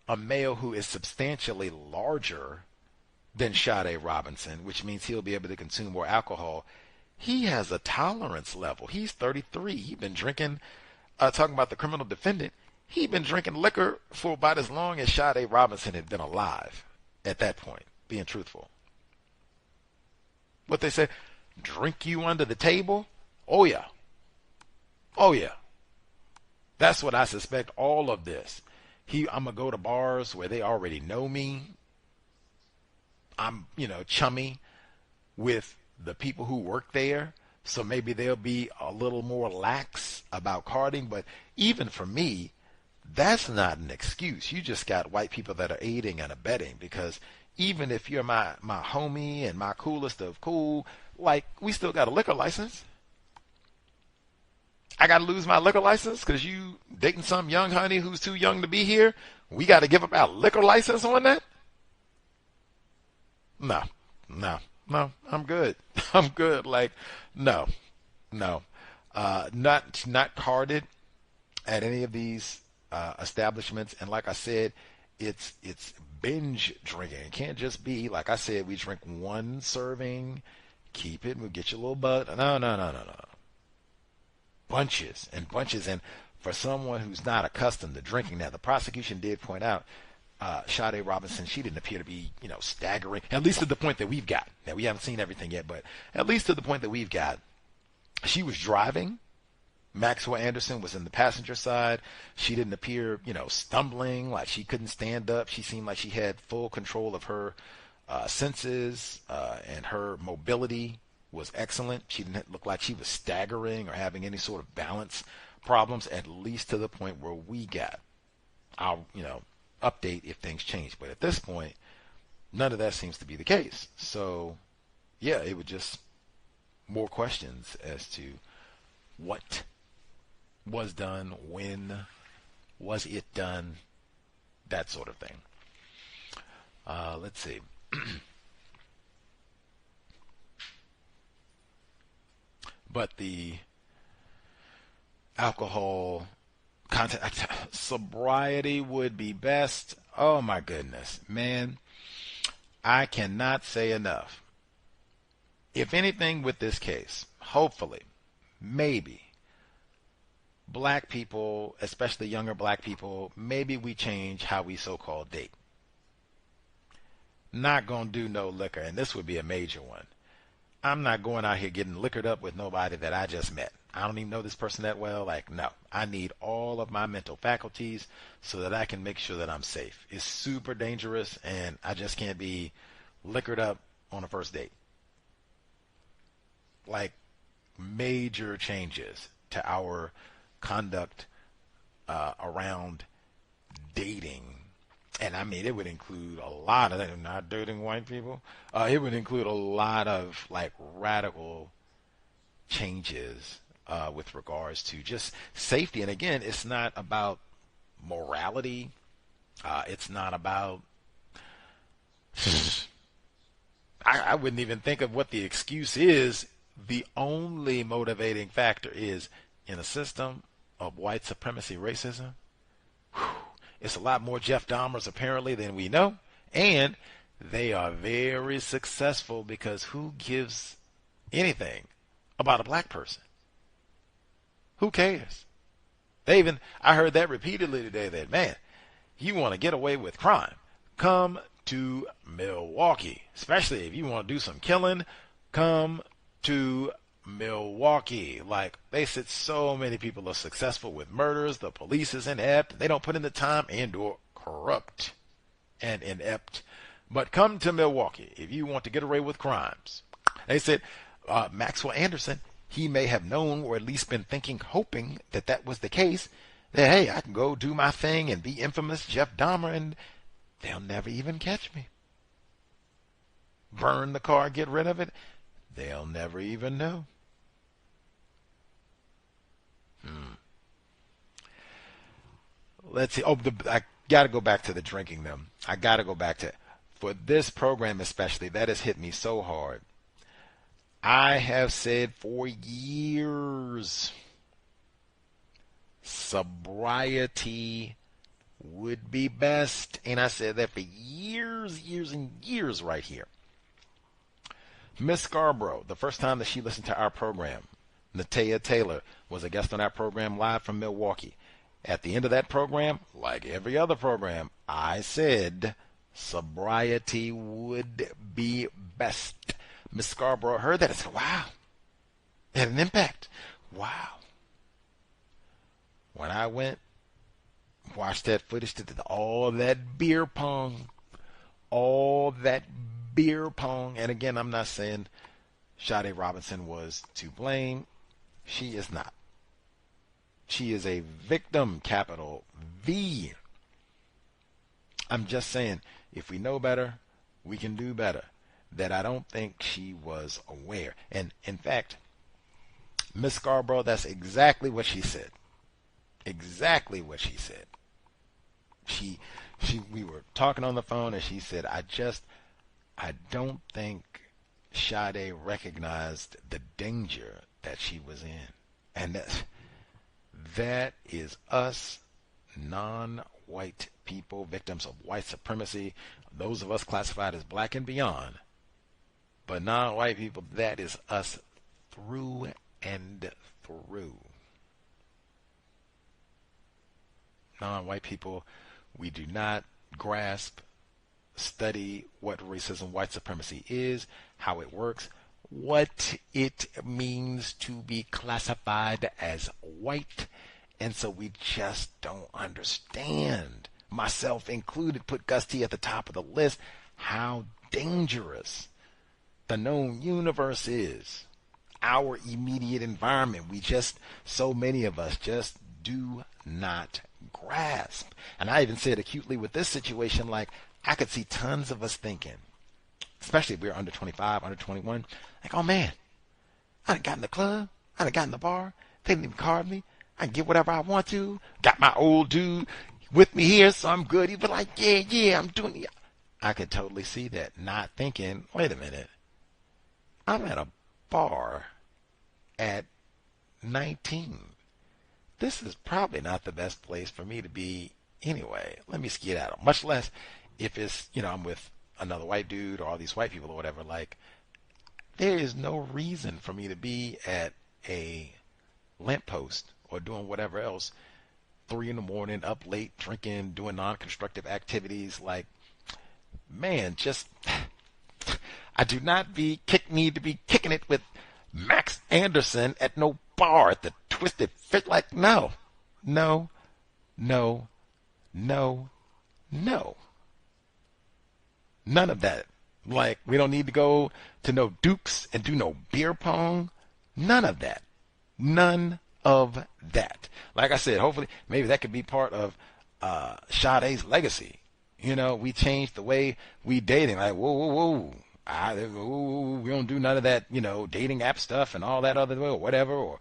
a male who is substantially larger than Sade Robinson, which means he'll be able to consume more alcohol. He has a tolerance level. He's 33. He's been drinking, talking about the criminal defendant, he'd been drinking liquor for about as long as Sade Robinson had been alive at that point, being truthful. What they say, drink you under the table? Oh, yeah. That's what I suspect all of this. I'm going to go to bars where they already know me. I'm, chummy with the people who work there. So maybe they'll be a little more lax about carding. But even for me, that's not an excuse. You just got white people that are aiding and abetting, because even if you're my homie and my coolest of cool, like, we still got a liquor license. I got to lose my liquor license because you dating some young honey who's too young to be here? We got to give up our liquor license on that? No, I'm good. I'm good. Like, no. Not carded at any of these establishments. And like I said, it's binge drinking. It can't just be, like I said, we drink one serving, keep it, we'll get you a little bud. No. Bunches and bunches. And for someone who's not accustomed to drinking, now the prosecution did point out Sade Robinson, she didn't appear to be, staggering, at least to the point that we've got. Now, we haven't seen everything yet, but at least to the point that we've got. She was driving. Maxwell Anderson was in the passenger side. She didn't appear, stumbling, like she couldn't stand up. She seemed like she had full control of her senses, and her mobility was excellent. She didn't look like she was staggering or having any sort of balance problems, at least to the point where we got. I'll, update if things change. But at this point, none of that seems to be the case. So, yeah, it was just more questions as to what was done, when was it done, that sort of thing. Let's see. But the alcohol content, sobriety would be best. Oh my goodness, man. I cannot say enough. If anything with this case, hopefully, maybe black people, especially younger black people, maybe we change how we so-called date. Not gonna do no liquor, and this would be a major one. I'm not going out here getting liquored up with nobody that I just met. I don't even know this person that well. Like, no, I need all of my mental faculties so that I can make sure that I'm safe. It's super dangerous, and I just can't be liquored up on a first date. Like, major changes to our conduct around dating. And I mean, it would include a lot of that. Not dating white people. It would include a lot of like radical changes with regards to just safety. And again, it's not about morality. It's not about. I wouldn't even think of what the excuse is. The only motivating factor is in a system of white supremacy racism. It's a lot more Jeff Dahmers apparently than we know, and they are very successful because who gives anything about a black person? Who cares? I heard that repeatedly today that, man, you want to get away with crime, come to Milwaukee. Especially if you want to do some killing, come to Milwaukee. Like, they said so many people are successful with murders. The police is inept. They don't put in the time and or corrupt and inept. But come to Milwaukee if you want to get away with crimes. They said Maxwell Anderson, he may have known or at least been thinking, hoping that that was the case, that, hey, I can go do my thing and be infamous Jeff Dahmer and they'll never even catch me. Burn the car, get rid of it. They'll never even know. Let's see. I got to go back to the drinking them. I got to go back to, for this program especially, that has hit me so hard. I have said for years, sobriety would be best. And I said that for years and years right here. Miss Scarborough, the first time that she listened to our program, Natea Taylor was a guest on our program live from Milwaukee. At the end of that program, like every other program, I said sobriety would be best. Miss Scarborough heard that and said, wow, it had an impact. Wow. When I went, watched that footage, did all that beer pong, and again, I'm not saying Sade Robinson was to blame. She is not. She is a victim, capital V. I'm just saying, if we know better, we can do better. That I don't think she was aware. And in fact, Miss Scarborough, that's exactly what she said. Exactly what she said. We were talking on the phone and she said, I don't think Sade recognized the danger that she was in. And that is us non-white people, victims of white supremacy, those of us classified as black and beyond. But non-white people, that is us through and through. Non-white people, we do not grasp, study what racism, white supremacy is, how it works, what it means to be classified as white, and so we just don't understand, myself included, put Gus T at the top of the list, how dangerous the known universe is, our immediate environment. So many of us just do not grasp. And I even said acutely with this situation, like, I could see tons of us thinking, especially if we're under 25, under 21, like, oh man, I done got in the club, I done got in the bar, they didn't even card me, I can get whatever I want to, got my old dude with me here, so I'm good. He'd be like, yeah, I'm doing it. I could totally see that, not thinking, wait a minute, I'm at a bar at 19. This is probably not the best place for me to be anyway. Let me skedaddle. Much less if it's, I'm with another white dude or all these white people or whatever. Like, there is no reason for me to be at a lamppost or doing whatever else, 3 in the morning, up late, drinking, doing non-constructive activities. Like, man, just I do not need to be kicking it with Max Anderson at no bar at the Twisted Fit. Like, no, no, no, no, no. None of that. Like, we don't need to go to no Dukes and do no beer pong. None of that. None of that. Like I said, hopefully, maybe that could be part of Sade's legacy. We changed the way we dating. Like, whoa, whoa, whoa. We don't do none of that, dating app stuff and all that other or whatever. Or,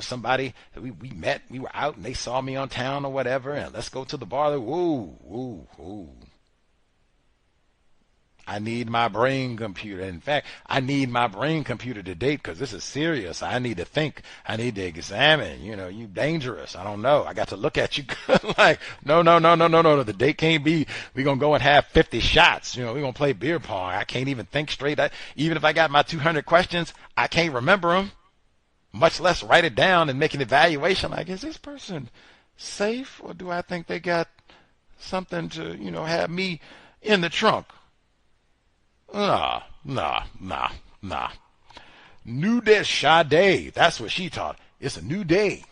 somebody we met, we were out and they saw me on town or whatever, and let's go to the bar. Whoa, whoa, whoa. I need my brain computer. In fact, I need my brain computer to date because this is serious. I need to think. I need to examine. You dangerous. I don't know. I got to look at you like, no, no, no, no, no, no. The date can't be, we're going to go and have 50 shots. We're going to play beer pong. I can't even think straight. Even if I got my 200 questions, I can't remember them, much less write it down and make an evaluation. Like, is this person safe or do I think they got something to, have me in the trunk? Nah. New day, Sade. That's what she taught. It's a new day.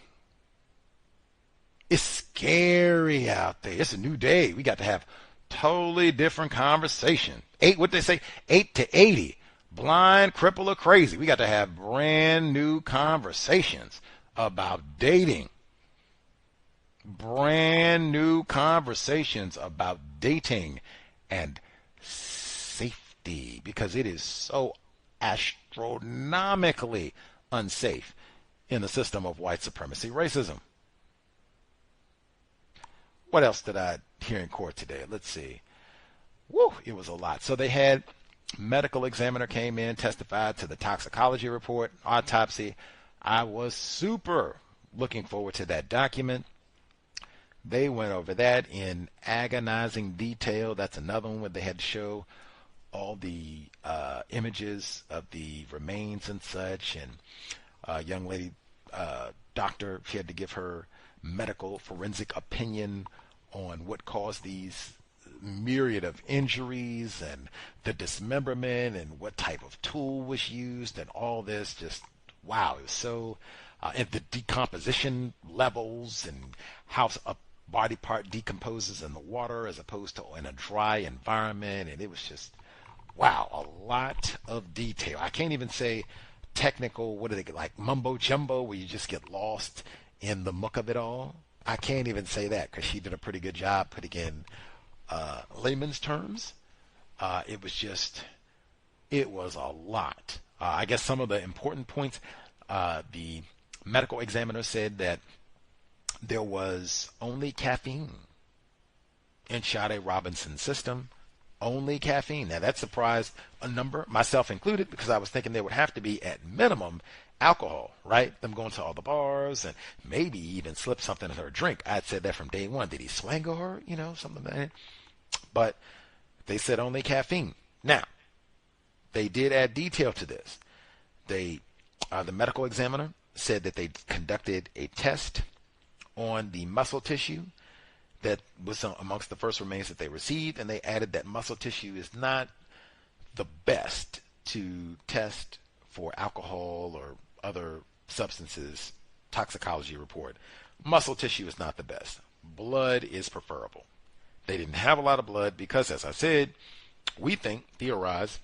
It's scary out there. It's a new day. We got to have totally different conversation. What they say, 8 to 80. Blind, cripple, or crazy. We got to have brand new conversations about dating. Brand new conversations about dating and safety, because it is so astronomically unsafe in the system of white supremacy racism. What else did I hear in court today? Let's see. Woo, it was a lot. So they had medical examiner came in, testified to the toxicology report, autopsy. I was super looking forward to that document. They went over that in agonizing detail. That's another one where they had to show all the images of the remains and such. And a young lady, doctor, she had to give her medical forensic opinion on what caused these myriad of injuries and the dismemberment and what type of tool was used and all this. Just wow, it was so and the decomposition levels and how a body part decomposes in the water as opposed to in a dry environment. And it was just wow, a lot of detail. I can't even say technical, what do they get, like mumbo jumbo, where you just get lost in the muck of it all. I can't even say that because she did a pretty good job putting in layman's terms. It was a lot. I guess some of the important points, the medical examiner said that there was only caffeine in Sade Robinson's system. Only caffeine. Now that surprised a number, myself included, because I was thinking there would have to be at minimum alcohol, right? Them going to all the bars and maybe even slip something in her drink. I had said that from day one. Did he swangle her? Something like that. But they said only caffeine. Now, they did add detail to this. The medical examiner said that they conducted a test on the muscle tissue that was amongst the first remains that they received, and they added that muscle tissue is not the best to test for alcohol or other substances. Toxicology report. Muscle tissue is not the best. Blood is preferable. They didn't have a lot of blood because, as I said, we theorize,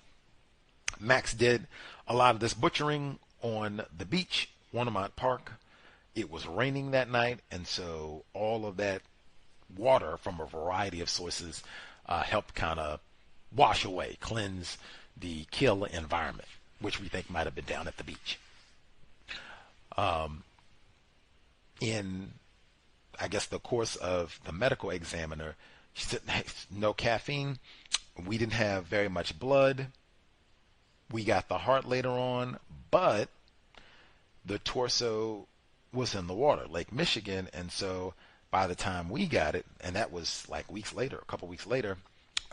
Max did a lot of this butchering on the beach, Warnemont Park. It was raining that night, and so all of that water from a variety of sources helped kind of wash away, cleanse the kill environment, which we think might have been down at the beach. In, I guess, the course of the medical examiner, she said, hey, no caffeine. We didn't have very much blood. We got the heart later on, but the torso was in the water, Lake Michigan, and so by the time we got it, and that was like a couple weeks later,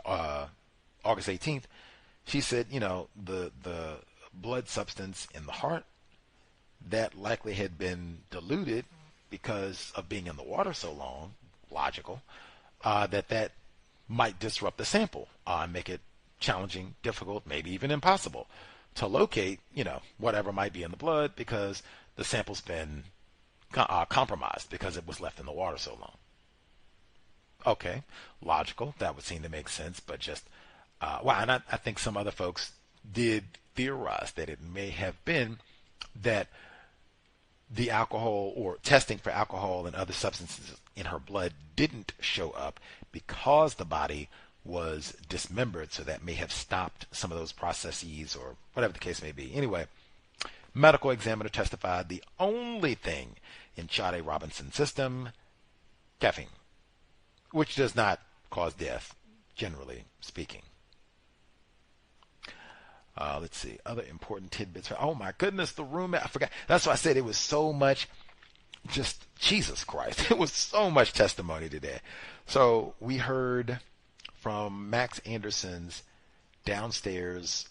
August 18th, she said, the blood substance in the heart that likely had been diluted because of being in the water so long, logical, that might disrupt the sample, and make it challenging, difficult, maybe even impossible to locate, whatever might be in the blood because the sample's been compromised because it was left in the water so long. Okay, logical. That would seem to make sense, but just, and I think some other folks did theorize that it may have been that the alcohol or testing for alcohol and other substances in her blood didn't show up because the body was dismembered, so that may have stopped some of those processes or whatever the case may be. Anyway, medical examiner testified the only thing in Sade Robinson's system, caffeine, which does not cause death, generally speaking. Let's see, other important tidbits. Oh my goodness, the roommate, I forgot. That's why I said it was so much, just Jesus Christ. It was so much testimony today. So we heard from Max Anderson's downstairs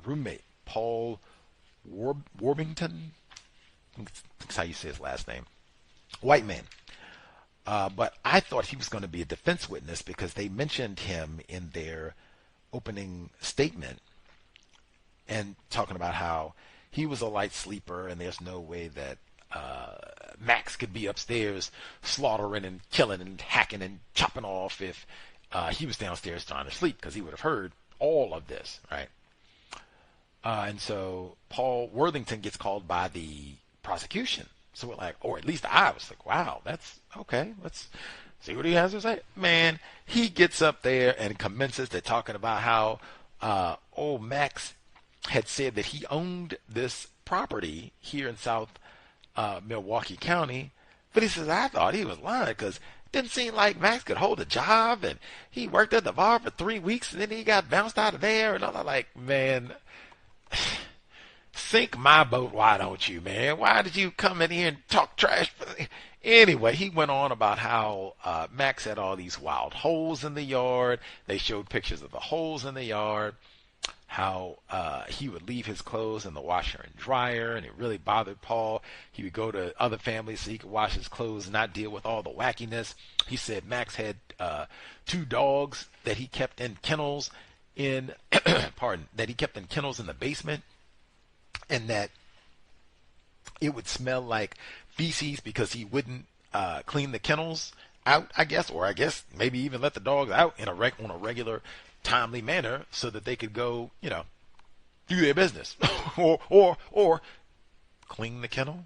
roommate, Paul Warbington. That's how you say his last name. White man. But I thought he was going to be a defense witness because they mentioned him in their opening statement and talking about how he was a light sleeper and there's no way that Max could be upstairs slaughtering and killing and hacking and chopping off if he was downstairs trying to sleep, because he would have heard all of this, right? And so Paul Worthington gets called by the prosecution. So we're like, or at least I was like, wow, that's okay. Let's see what he has to say. Man, he gets up there and commences to talking about how old Max had said that he owned this property here in South Milwaukee County. But he says, I thought he was lying because it didn't seem like Max could hold a job, and he worked at the bar for 3 weeks and then he got bounced out of there. And I'm like, man, sink my boat, why don't you, man? Why did you come in here and talk trash? Anyway, he went on about how Max had all these wild holes in the yard. They showed pictures of the holes in the yard, how he would leave his clothes in the washer and dryer, and it really bothered Paul. He would go to other families so he could wash his clothes and not deal with all the wackiness. He said Max had 2 dogs that he kept in kennels in, that he kept in kennels in the basement, and that it would smell like feces because he wouldn't clean the kennels out, I guess, or I guess maybe even let the dogs out on a regular, timely manner so that they could go, do their business or clean the kennel.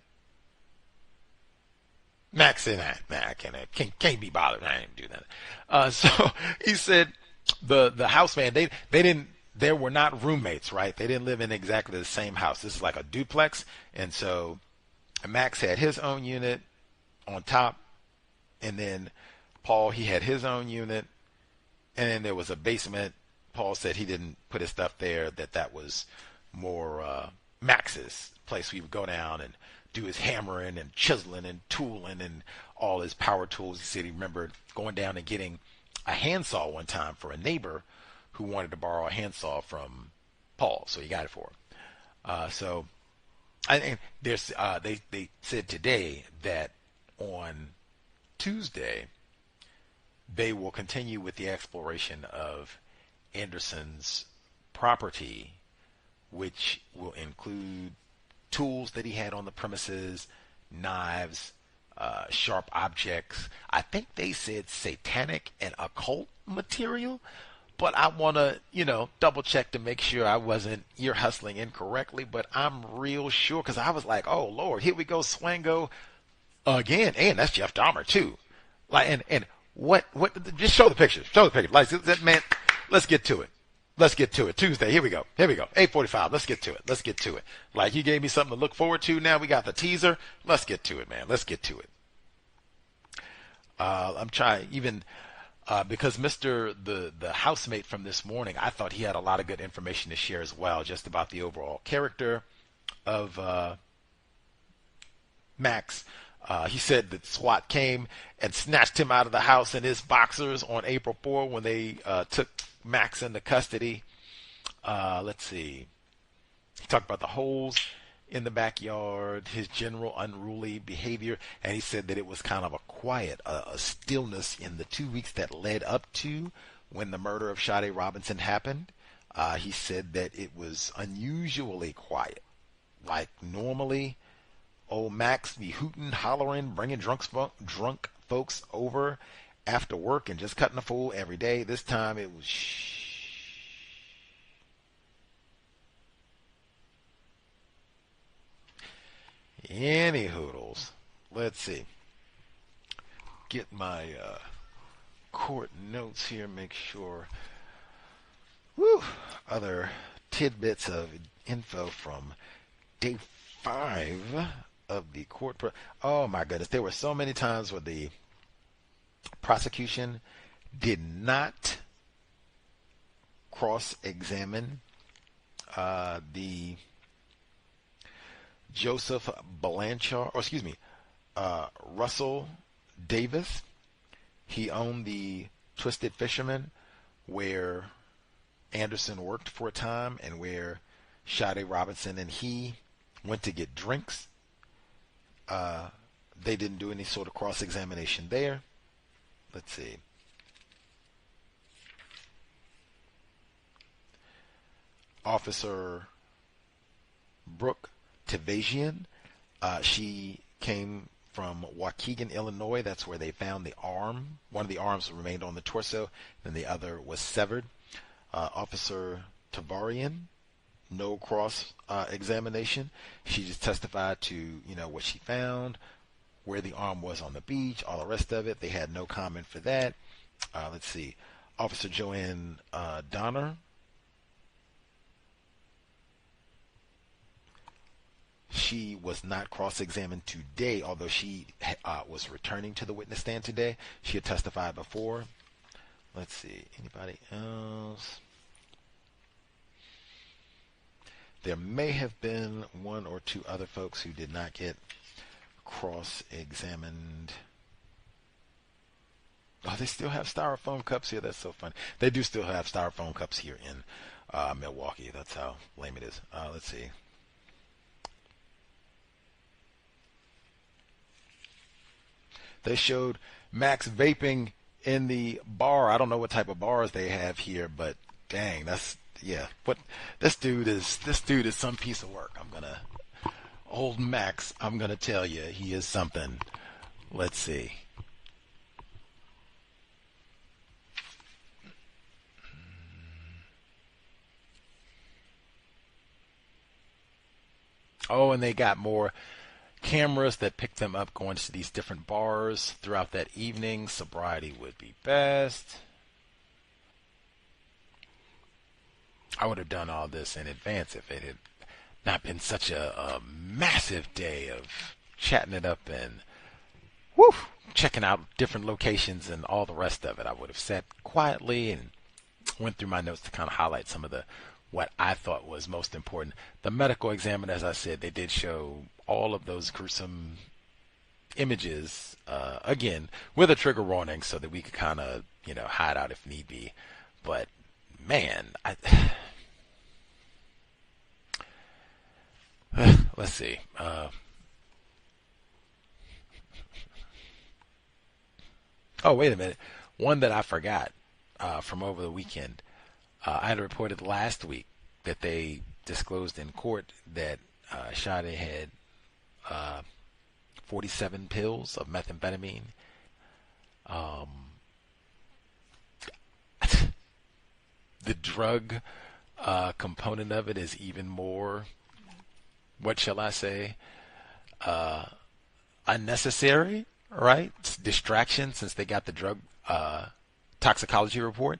Max said, I can't be bothered. I didn't do that. So he said the houseman, they were not roommates, right? They didn't live in exactly the same house. This is like a duplex. And so Max had his own unit on top. And then Paul, he had his own unit. And then there was a basement. Paul said he didn't put his stuff there, that was more Max's place. He would go down and do his hammering and chiseling and tooling and all his power tools. He said he remembered going down and getting a handsaw one time for a neighbor who wanted to borrow a handsaw from Paul, so he got it for him. So they said today that on Tuesday they will continue with the exploration of Anderson's property, which will include tools that he had on the premises, knives, sharp objects. I think they said satanic and occult material, but I want to, double check to make sure I wasn't ear hustling incorrectly, but I'm real sure, because I was like, oh Lord, here we go, Swango again. And that's Jeff Dahmer too. Like, and what, just show the pictures. Like, that man, let's get to it. Tuesday. Here we go. 8:45. Let's get to it. Like, you gave me something to look forward to. Now we got the teaser. Let's get to it, man. Let's get to it. I'm trying, even because the housemate from this morning, I thought he had a lot of good information to share as well, just about the overall character of Max. He said that SWAT came and snatched him out of the house in his boxers on April 4 when they took Max into custody. Let's see. He talked about the holes in the backyard, his general unruly behavior, and he said that it was kind of a quiet, a stillness in the 2 weeks that led up to when the murder of Sade Robinson happened. He said that it was unusually quiet. Like normally, old Max be hooting, hollering, bringing drunk folks over after work and just cutting a fool every day. This time it was shh. Any hoodles. Let's see. Get my court notes here. Make sure. Woo! Other tidbits of info from day 5 of the court. Oh my goodness. There were so many times where the prosecution did not cross-examine the Joseph Blanchard, or excuse me, Russell Davis. He owned the Twisted Fisherman, where Anderson worked for a time and where Sade Robinson and he went to get drinks. They didn't do any sort of cross-examination there. Let's see. Officer Brooke Tavazian, she came from Waukegan, Illinois. That's where they found the arm. One of the arms remained on the torso, then the other was severed. Officer Tavarian, no cross examination. She just testified to what she found, where the arm was on the beach, all the rest of it. They had no comment for that. Let's see. Officer Joanne Donner. She was not cross-examined today, although she was returning to the witness stand today. She had testified before. Let's see. Anybody else? There may have been one or two other folks who did not get cross-examined. Oh, they still have styrofoam cups here. That's so funny. They do still have styrofoam cups here in Milwaukee. That's how lame it is. Let's see. They showed Max vaping in the bar. I don't know what type of bars they have here, but dang, What this dude is some piece of work. Old Max, I'm gonna tell you, he is something. Let's see. Oh, and they got more cameras that pick them up going to these different bars throughout that evening. Sobriety would be best. I would have done all this in advance if it had not been such a massive day of chatting it up and checking out different locations and all the rest of it. I would have sat quietly and went through my notes to kind of highlight some of what I thought was most important. The medical examiner, as I said, they did show all of those gruesome images, again, with a trigger warning so that we could kind of, hide out if need be. But, man, let's see. Oh, wait a minute. One that I forgot from over the weekend. I had reported last week that they disclosed in court that Sade had 47 pills of methamphetamine. The drug component of it is even more, what shall I say, unnecessary, right? It's distraction, since they got the drug toxicology report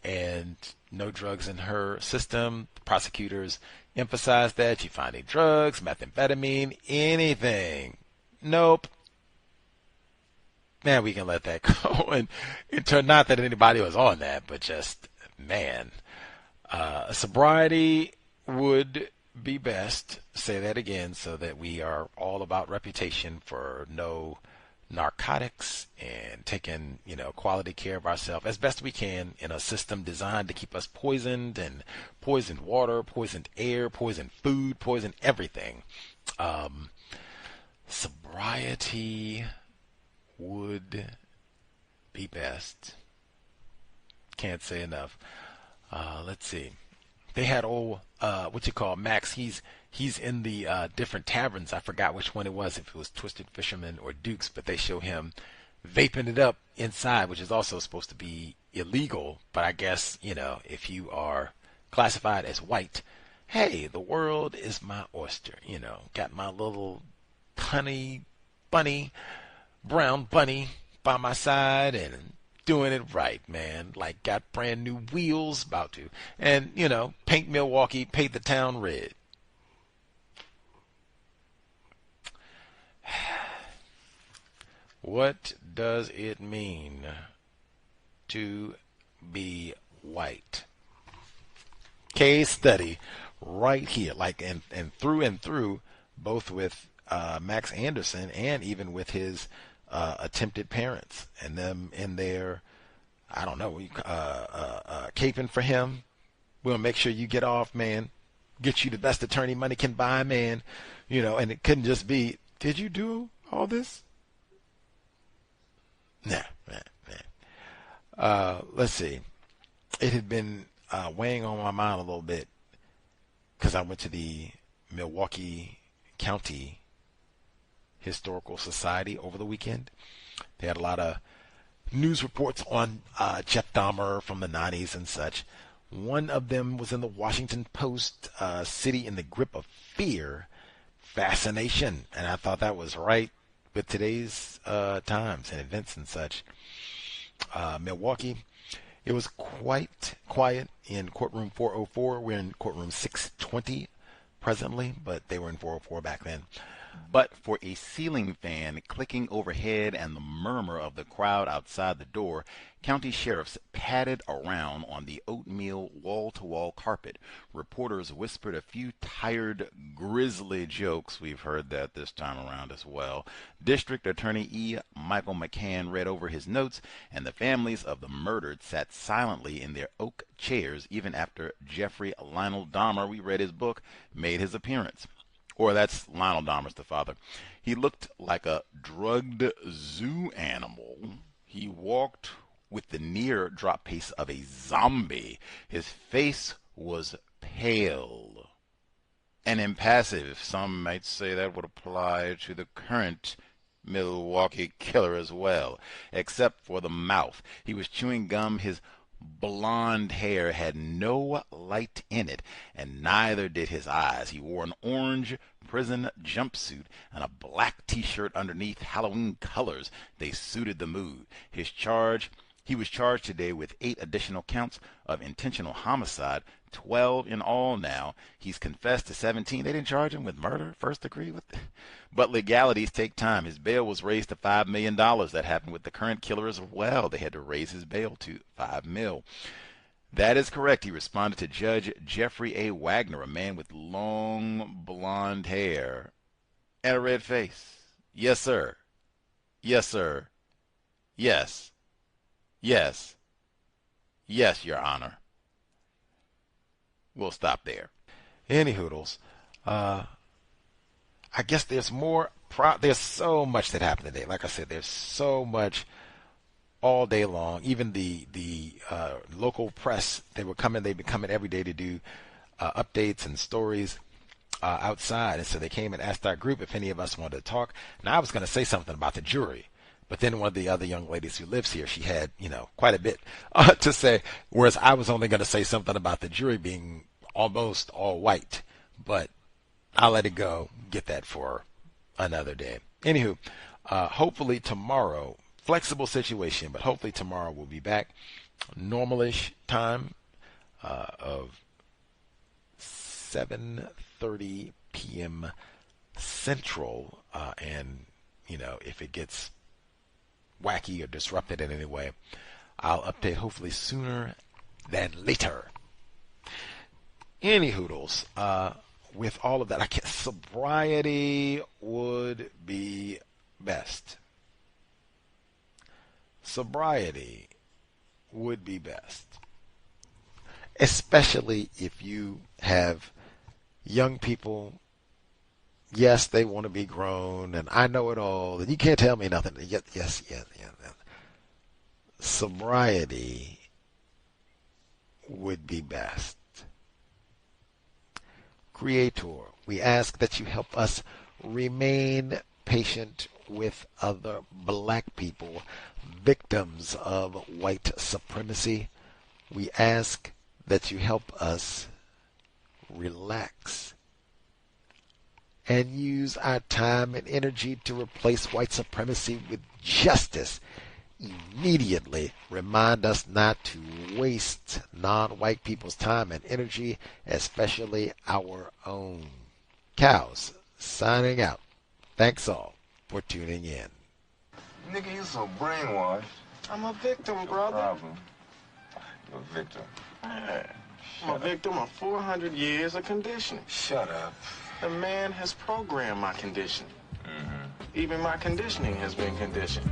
and no drugs in her system. The prosecutors emphasized that. You find any drugs, methamphetamine, anything. Nope. Man, we can let that go. And it turned out that anybody was on that, but just, man. Sobriety would be best. Say that again, so that we are all about reputation for no narcotics and taking, quality care of ourselves as best we can in a system designed to keep us poisoned, and poisoned water, poisoned air, poisoned food, poisoned everything. Um, Sobriety would be best. Can't say enough. Let's see. They had old what you call Max. He's in the different taverns. I forgot which one it was, if it was Twisted Fisherman or Duke's, but they show him vaping it up inside, which is also supposed to be illegal. But I guess, if you are classified as white, hey, the world is my oyster. Got my little honey bunny, brown bunny by my side, and doing it right, man. Like, got brand new wheels, about to. And, paint Milwaukee, paint the town red. What does it mean to be white? Case study right here, like, and through, both with Max Anderson and even with his attempted parents and them in their, I don't know, caping for him. We'll make sure you get off, man. Get you the best attorney money can buy, man. And it couldn't just be, did you do all this? Nah. Let's see. It had been weighing on my mind a little bit because I went to the Milwaukee County Historical Society over the weekend. They had a lot of news reports on Jeff Dahmer from the 90s and such. One of them was in the Washington Post, City in the Grip of Fear, Fascination. And I thought that was right with today's times and events and such. Milwaukee, it was quite quiet in courtroom 404. We're in courtroom 620 presently, but they were in 404 back then. But for a ceiling fan clicking overhead and the murmur of the crowd outside the door, county sheriffs padded around on the oatmeal wall-to-wall carpet. Reporters whispered a few tired, grisly jokes. We've heard that this time around as well. District Attorney E. Michael McCann read over his notes, and the families of the murdered sat silently in their oak chairs even after Jeffrey Lionel Dahmer, we read his book, made his appearance. Or that's Lionel Dahmer's the father. He looked like a drugged zoo animal. He walked with the near drop pace of a zombie. His face was pale and impassive. Some might say that would apply to the current Milwaukee killer as well, except for the mouth. He was chewing gum. His blonde hair had no light in it, and neither did his eyes. He wore an orange prison jumpsuit and a black t-shirt underneath, Halloween colors. They suited the mood. He was charged today with 8 additional counts of intentional homicide, 12 in all now. He's confessed to 17. They didn't charge him with murder, first degree. But legalities take time. His bail was raised to $5 million. That happened with the current killer as well. They had to raise his bail to $5 million. That is correct. He responded to Judge Jeffrey A. Wagner, a man with long blonde hair and a red face. Yes, sir. Yes, sir. Yes. Yes. Yes, Your Honor. We'll stop there. Any hoodles. I guess there's more. There's so much that happened today. Like I said, there's so much all day long. Even the local press, they've been coming every day to do updates and stories outside. And so they came and asked our group if any of us wanted to talk. Now, I was going to say something about the jury, but then one of the other young ladies who lives here, she had, quite a bit to say, whereas I was only going to say something about the jury being almost all white. But I'll let it go. Get that for another day. Anywho, hopefully tomorrow, flexible situation, but hopefully tomorrow we'll be back. Normalish time of 7:30 p.m. Central. And, if it gets wacky or disrupted in any way, I'll update hopefully sooner than later. Any hoodles, with all of that, sobriety would be best. sobriety would be best. Especially if you have young people. Yes, they want to be grown, and I know it all, and you can't tell me nothing. Yes. Sobriety would be best. Creator, we ask that you help us remain patient with other black people, victims of white supremacy. We ask that you help us relax and use our time and energy to replace white supremacy with justice. Immediately remind us not to waste non-white people's time and energy, especially our own. Cows, signing out. Thanks all for tuning in. Nigga, you so brainwashed. I'm a victim, brother. Problem. You're a victim. Yeah. I'm a victim of 400 years of conditioning. Shut up. The man has programmed my conditioning. Mm-hmm. Even my conditioning has been conditioned.